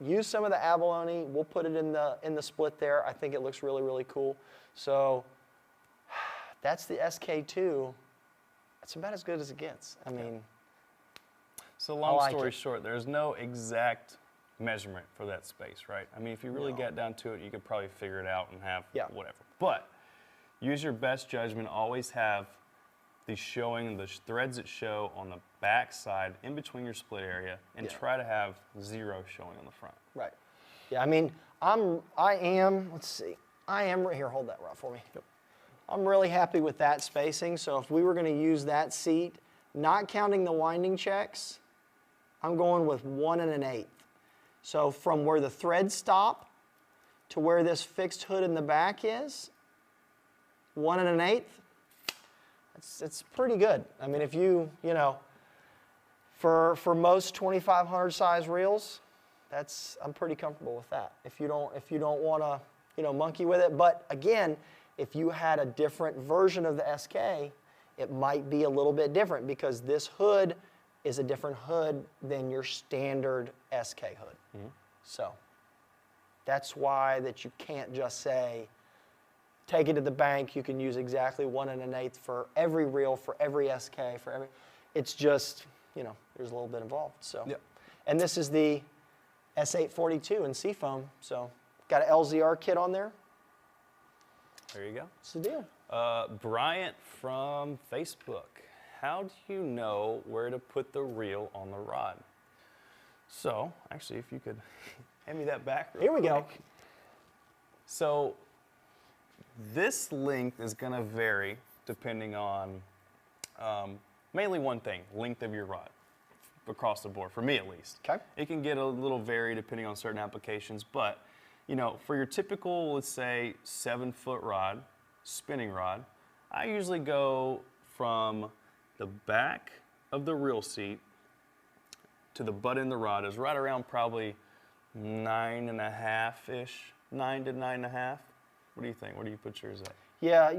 use some of the abalone. We'll put it in the split there. I think it looks really, really cool. So that's the SK2. It's about as good as it gets. I mean, So long story short, there's no exact measurement for that space, right? I mean, if you really No. get down to it, you could probably figure it out and have Yeah. whatever. But use your best judgment. Always have the threads that show on the back side in between your split area, and Yeah. try to have 0 showing on the front. Right. Yeah, I mean, let's see. I am, here, hold that rod for me. Yep. I'm really happy with that spacing. So if we were going to use that seat, not counting the winding checks, I'm going with 1 1/8. So from where the threads stop to where this fixed hood in the back is, 1 1/8. It's pretty good. I mean, if you know, for most 2500 size reels, I'm pretty comfortable with that. If you don't want to, monkey with it. But again, if you had a different version of the SK, it might be a little bit different because this hood is a different hood than your standard SK hood. Mm-hmm. So that's why that you can't just say, take it to the bank. You can use exactly 1 1/8 for every reel, for every SK, for every. It's just, there's a little bit involved. So, Yep. And this is the S842 in Seafoam. So, got an LZR kit on there. There you go. What's the deal? Bryant from Facebook. How do you know where to put the reel on the rod? So, actually, if you could hand me that back real Here we go. quick. So, this length is going to vary depending on mainly one thing, length of your rod across the board, for me at least. Okay. It can get a little vary depending on certain applications, but for your typical, let's say, 7-foot rod, spinning rod, I usually go from the back of the reel seat to the butt end of the rod is right around probably 9.5-ish, 9 to 9.5. What do you think? Where do you put yours at? Yeah,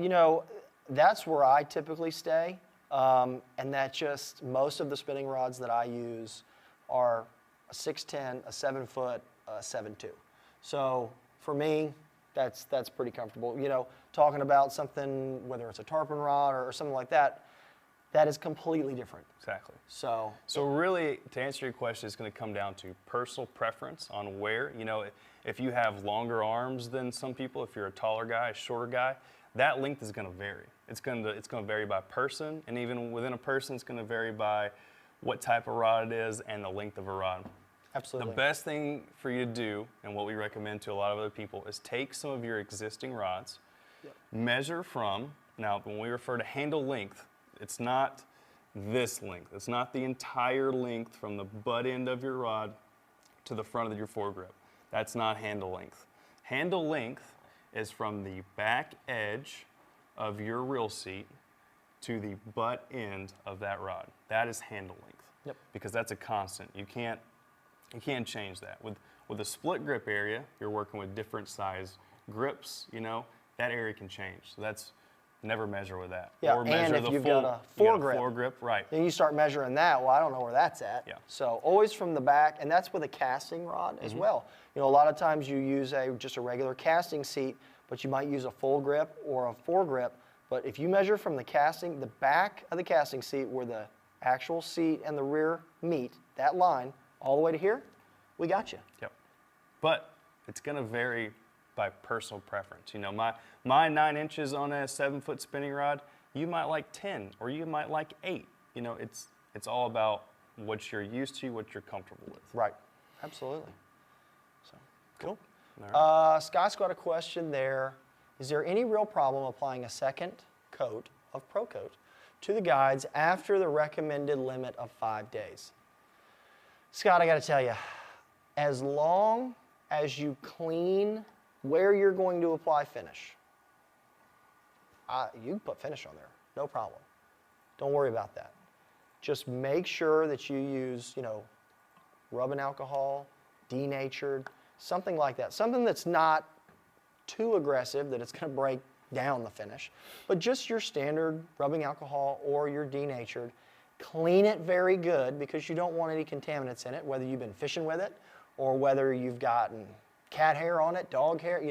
that's where I typically stay. And that just, most of the spinning rods that I use are a 6'10", a 7-foot, a 7'2". So for me, that's pretty comfortable. Talking about something, whether it's a tarpon rod or something like that, that is completely different. Exactly. So really, to answer your question, it's going to come down to personal preference on where. If you have longer arms than some people, if you're a taller guy, a shorter guy, that length is going to vary. It's going to vary by person, and even within a person, it's going to vary by what type of rod it is and the length of a rod. absolutely. The best thing for you to do, and what we recommend to a lot of other people, is take some of your existing rods, measure from, now when we refer to handle length, it's not this length. It's not the entire length from the butt end of your rod to the front of your foregrip. That's not handle length. Handle length is from the back edge of your reel seat to the butt end of that rod. That is handle length. Yep. Because that's a constant. You can't change that. With a split grip area, you're working with different size grips, that area can change. So that's never measure with that. Yeah, or measure and if the you've full, got a foregrip. Foregrip, right. Then you start measuring that. Well, I don't know where that's at. Yeah. So always from the back, and that's with a casting rod as well. A lot of times you use just a regular casting seat, but you might use a full grip or a foregrip. But if you measure from the back of the casting seat where the actual seat and the rear meet, that line, all the way to here, we got you. Yep. But it's going to vary by personal preference. My 9 inches on a 7-foot spinning rod, you might like 10 or you might like 8. It's all about what you're used to, what you're comfortable with. Right. Absolutely. So cool. All right. Scott's got a question there. Is there any real problem applying a second coat of Pro Coat to the guides after the recommended limit of 5 days? Scott, I got to tell you, as long as you clean where you're going to apply finish, you can put finish on there, no problem. Don't worry about that. Just make sure that you use, rubbing alcohol, denatured, something like that. Something that's not too aggressive that it's going to break down the finish, but just your standard rubbing alcohol or your denatured. Clean it very good because you don't want any contaminants in it, whether you've been fishing with it or whether you've gotten cat hair on it, dog hair,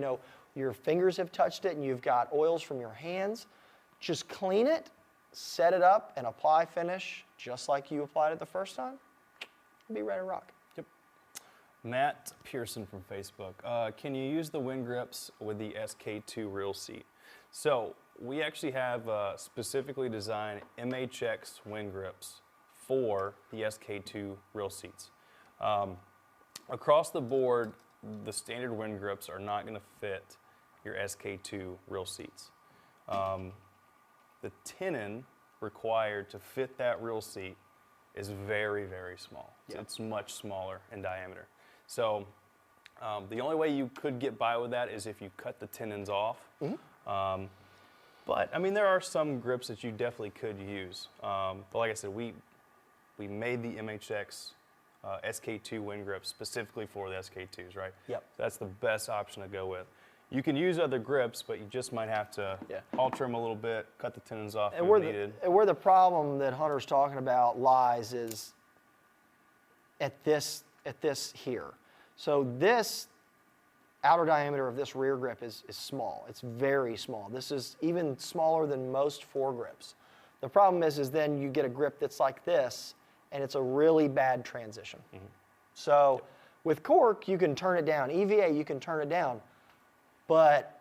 your fingers have touched it and you've got oils from your hands. Just clean it, set it up, and apply finish just like you applied it the first time. Be ready to rock. Yep. Matt Pearson from Facebook. Can you use the wind grips with the SK2 reel seat? So we actually have specifically designed MHX wind grips for the SK2 reel seats. Across the board, the standard wind grips are not going to fit your SK2 reel seats. The tenon required to fit that reel seat is very, very small. Yep. It's much smaller in diameter. So the only way you could get by with that is if you cut the tenons off. But I mean, there are some grips that you definitely could use. But like I said, we made the MHX SK2 wind grips specifically for the SK2s, right? Yep. So that's the best option to go with. You can use other grips, but you just might have to alter them a little bit, cut the tenons off if needed. Where the problem that Hunter's talking about lies is at this here. So this outer diameter of this rear grip is small. It's very small. This is even smaller than most foregrips. The problem is then you get a grip that's like this, and it's a really bad transition. So with cork, you can turn it down. EVA, you can turn it down. But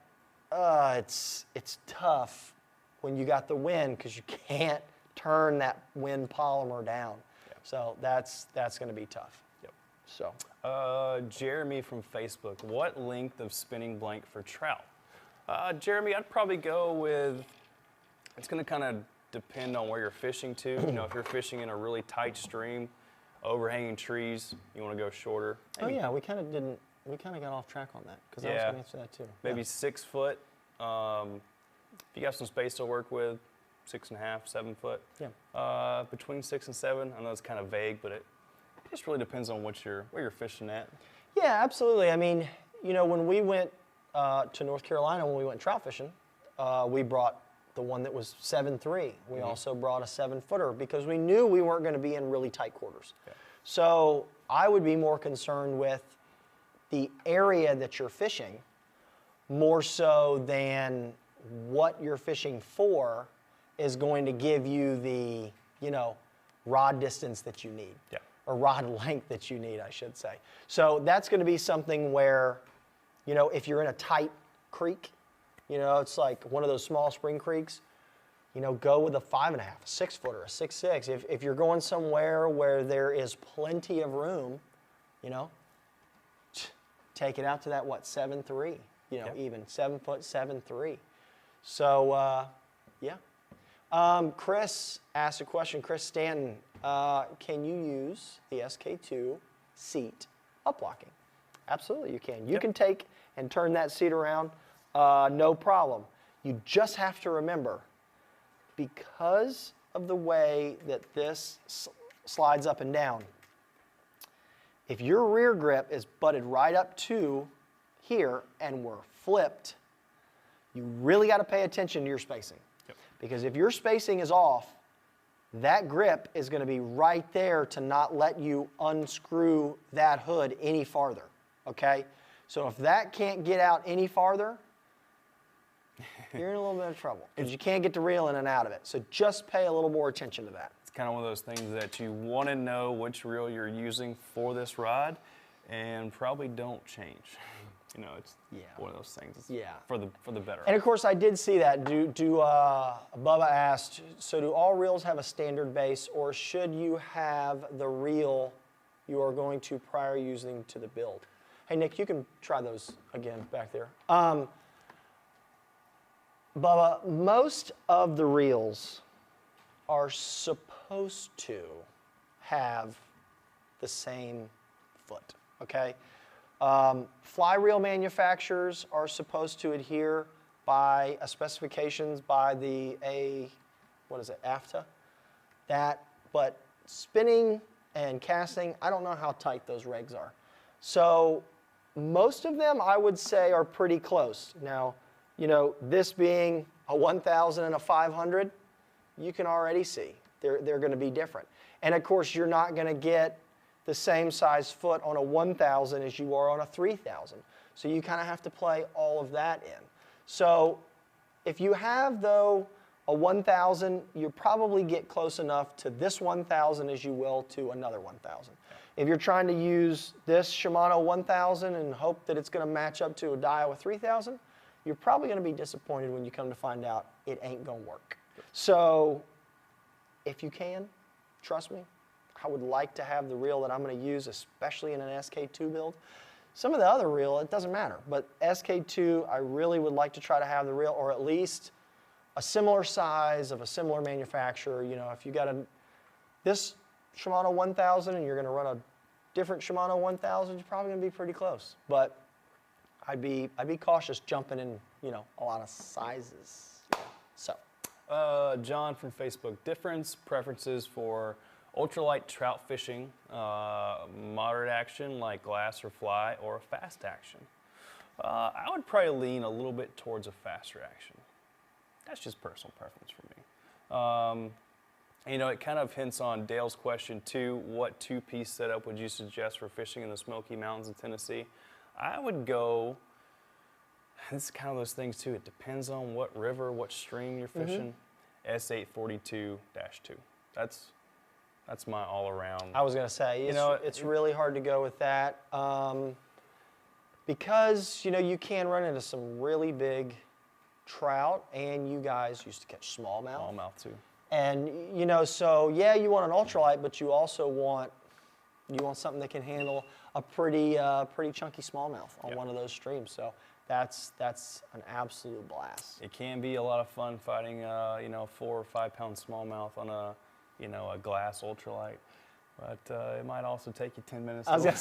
it's tough when you got the wind because you can't turn that wind polymer down. So that's going to be tough. So Jeremy from Facebook, what length of spinning blank for trout? Jeremy, I'd probably go with, it's going to kind of depend on where you're fishing to. You know, if you're fishing in a really tight stream, overhanging trees, you want to go shorter. Maybe, we kind of got off track on that because I was going to answer that too. Maybe 6 foot. If you got some space to work with, 6.5, 7 foot. Yeah. Between 6 and 7. I know it's kind of vague, but it just really depends on where you're fishing at. Yeah, absolutely. I mean, you know, when we went to North Carolina, when we went trout fishing, we brought the one that was 7.3. We also brought a 7-footer because we knew we weren't going to be in really tight quarters. So I would be more concerned with the area that you're fishing more so than what you're fishing for is going to give you the, you know, rod distance that you need. Or rod length that you need, I should say. So that's going to be something where, you know, if you're in a tight creek, you know, it's like one of those small spring creeks, you know, go with a 5.5, a 6-footer, a 6.6. If you're going somewhere where there is plenty of room, you know, take it out to that, 7.3, you know, even 7 foot, 7.3. So, Chris asked a question. Chris Stanton, can you use the SK2 seat up locking? Absolutely, you can. You can take and turn that seat around, no problem. You just have to remember, because of the way that this slides up and down, if your rear grip is butted right up to here and we're flipped, you really got to pay attention to your spacing. Because if your spacing is off, that grip is going to be right there to not let you unscrew that hood any farther, okay? So if that can't get out any farther, you're in a little bit of trouble because you can't get the reel in and out of it. So just pay a little more attention to that. It's kind of one of those things that you want to know which reel you're using for this rod and probably don't change. You know, it's one of those things. It's for the better. And of course, I did see that. Bubba asked, so do all reels have a standard base, or should you have the reel you are going to prior using to the build? Hey, Nick, you can try those again back there. Bubba, most of the reels are supposed to have the same foot, okay? Fly reel manufacturers are supposed to adhere by specifications by the AFTA. But spinning and casting, I don't know how tight those regs are. So most of them, I would say, are pretty close. Now, you know, this being a 1,000 and a 500, you can already see they're going to be different. And of course, you're not going to get the same size foot on a 1,000 as you are on a 3,000. So you kind of have to play all of that in. So if you have, though, a 1,000, you probably get close enough to this 1,000 as you will to another 1,000. If you're trying to use this Shimano 1000 and hope that it's going to match up to a Daiwa 3000, you're probably going to be disappointed when you come to find out it ain't going to work. So if you can, trust me, I would like to have the reel that I'm going to use, especially in an SK2 build. Some of the other reel, it doesn't matter, but SK2, I really would like to try to have the reel, or at least a similar size of a similar manufacturer. You know, if you got this Shimano 1000 and you're going to run a different Shimano 1000, you're probably going to be pretty close. But I'd be cautious jumping in, you know, a lot of sizes. So, John from Facebook, difference preferences for ultralight trout fishing, moderate action like glass or fly, or a fast action. I would probably lean a little bit towards a faster action. That's just personal preference for me. You know, it kind of hints on Dale's question too. What two-piece setup would you suggest for fishing in the Smoky Mountains of Tennessee? I would go, this is kind of those things too, it depends on what river, what stream you're fishing. S842-2. That's my all-around. I was going to say, it's really hard to go with that because, you know, you can run into some really big trout, and you guys used to catch smallmouth. Smallmouth too. And, you know, so yeah, you want an ultralight, but you also want something that can handle a pretty chunky smallmouth on one of those streams. So that's an absolute blast. It can be a lot of fun fighting, you know, 4 or 5 pound smallmouth on a glass ultralight. But it might also take you 10 minutes. I was going to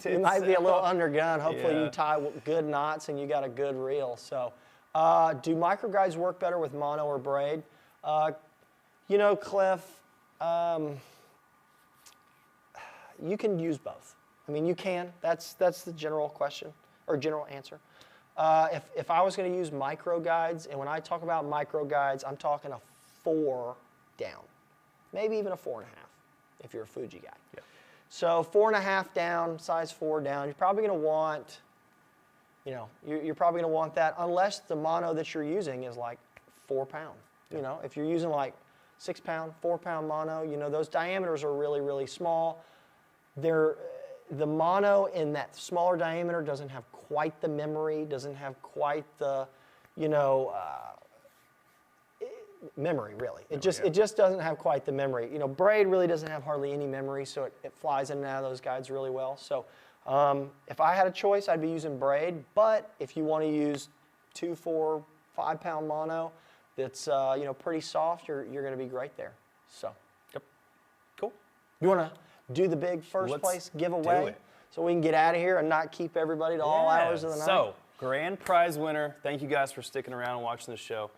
say, you might be a little undergun. Hopefully you tie good knots and you got a good reel. So do micro guides work better with mono or braid? You know, Cliff, you can use both. I mean, you can. That's the general question, or general answer. If I was going to use micro guides, and when I talk about micro guides, I'm talking a 4 down. Maybe even a 4.5 if you're a Fuji guy. Yeah. So 4.5 down, size 4 down, you're probably going to want, you know, you're probably going to want that unless the mono that you're using is like 4 pound. Yeah. You know, if you're using like 6 pound, 4 pound mono, you know, those diameters are really, really small. The mono in that smaller diameter doesn't have quite the memory, doesn't have quite the, you know, memory really. It just doesn't have quite the memory. You know, braid really doesn't have hardly any memory, so it flies in and out of those guides really well. So if I had a choice, I'd be using braid. But if you want to use 2, 4, 5 pound mono, that's you know, pretty soft, you're going to be great there. So, yep, cool. You want to do the big first place giveaway so we can get out of here and not keep everybody to all hours of the night? So, grand prize winner. Thank you guys for sticking around and watching the show.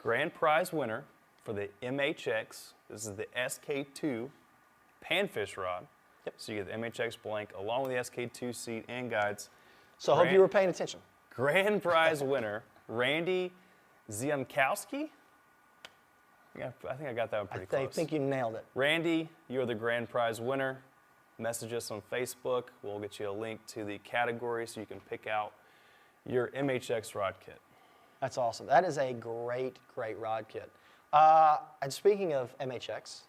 Grand prize winner for the MHX. This is the SK2 Panfish rod. Yep. So you get the MHX blank along with the SK2 seat and guides. So I hope you were paying attention. Grand prize winner, Randy Ziemkowski. Yeah, I think I got that one pretty close. I think you nailed it. Randy, you're the grand prize winner. Message us on Facebook. We'll get you a link to the category so you can pick out your MHX rod kit. That's awesome. That is a great, great rod kit. And speaking of MHX,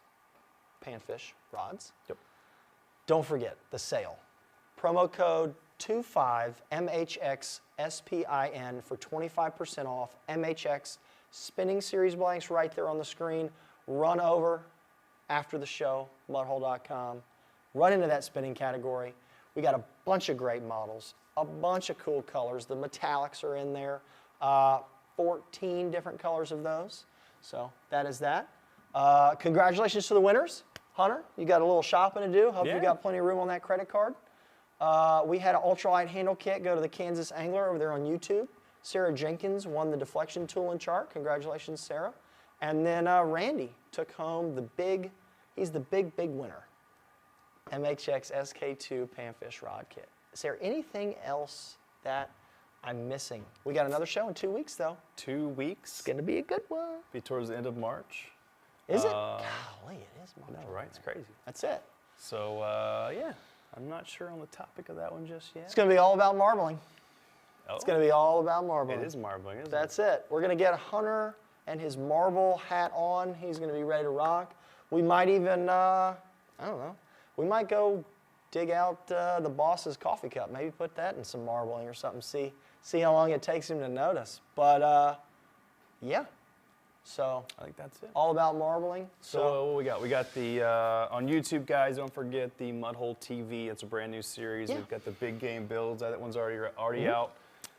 Panfish rods, don't forget the sale. Promo code 25MHXSPIN for 25% off. MHX spinning series blanks right there on the screen. Run over after the show, mudhole.com. Run into that spinning category. We got a bunch of great models, a bunch of cool colors. The metallics are in there. 14 different colors of those. So that is that. Congratulations to the winners. Hunter, you got a little shopping to do. Hope you got plenty of room on that credit card. We had an ultralight handle kit go to the Kansas Angler over there on YouTube. Sarah Jenkins won the deflection tool and chart. Congratulations, Sarah. And then Randy took home he's the big winner. MHX SK2 Panfish rod kit. Is there anything else that I'm missing? We got another show in 2 weeks, though. 2 weeks. It's going to be a good one. Be towards the end of March. Is it? Golly, it is March. No, right? It's crazy. That's it. So, yeah. I'm not sure on the topic of that one just yet. It's going to be all about marbling. Oh. It's going to be all about marbling. It is marbling, isn't it? That's it. We're going to get Hunter and his marble hat on. He's going to be ready to rock. We might even, I don't know, we might go dig out the boss's coffee cup. Maybe put that in some marbling or something. See how long it takes him to notice. But yeah. So I think that's it. all about marbling. So what we got? We got the on YouTube, guys. Don't forget the Mudhole TV. It's a brand new series. Yeah. We've got the big game builds. That one's already out.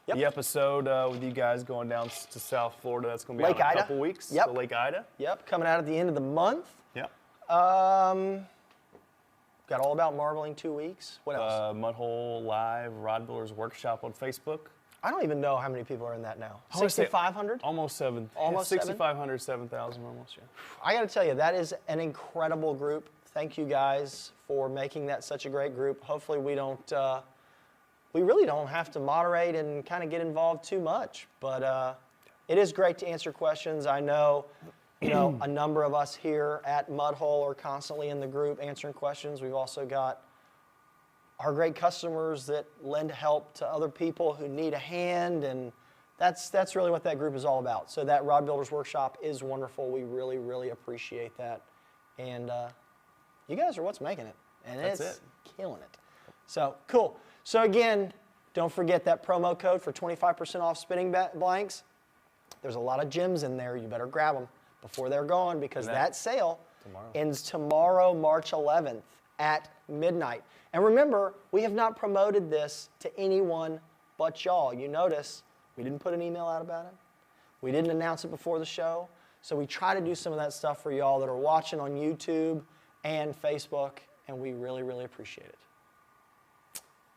Yep. The episode with you guys going down to South Florida. That's going to be Lake out in Ida. a couple weeks. Yep. So Lake Ida. Yep, coming out at the end of the month. Yep. Got all about marbling 2 weeks. What else? Mudhole Live Rod Builders Workshop on Facebook. I don't even know how many people are in that now. I wanna say 6,500? Almost 7. Almost 6,500, 7,000 almost, yeah. I got to tell you, that is an incredible group. Thank you guys for making that such a great group. Hopefully we really don't have to moderate and kind of get involved too much. But it is great to answer questions. I know, a number of us here at Mudhole are constantly in the group answering questions. We've also got our great customers that lend help to other people who need a hand, and that's really what that group is all about. So that Rod Builders Workshop is wonderful. We really, really appreciate that. And you guys are what's making it. And it's killing it. So, cool. So again, don't forget that promo code for 25% off spinning blanks. There's a lot of gems in there. You better grab them before they're gone, because that sale ends tomorrow, March 11th at midnight. And remember, we have not promoted this to anyone but y'all. You notice we didn't put an email out about it. We didn't announce it before the show. So we try to do some of that stuff for y'all that are watching on YouTube and Facebook, and we really, really appreciate it.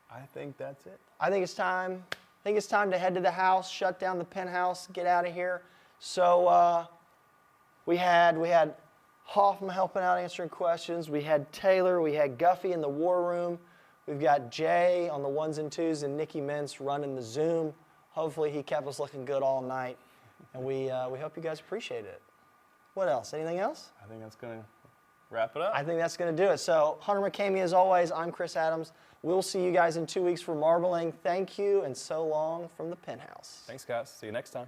I think that's it. I think it's time to head to the house, shut down the penthouse, get out of here. So we had Hoffman helping out answering questions. We had Taylor. We had Guffey in the war room. We've got Jay on the ones and twos and Nikki Mintz running the Zoom. Hopefully he kept us looking good all night. And we hope you guys appreciated it. What else? Anything else? I think that's going to wrap it up. I think that's going to do it. So Hunter McCamey, as always, I'm Chris Adams. We'll see you guys in 2 weeks for marbling. Thank you, and so long from the penthouse. Thanks, guys. See you next time.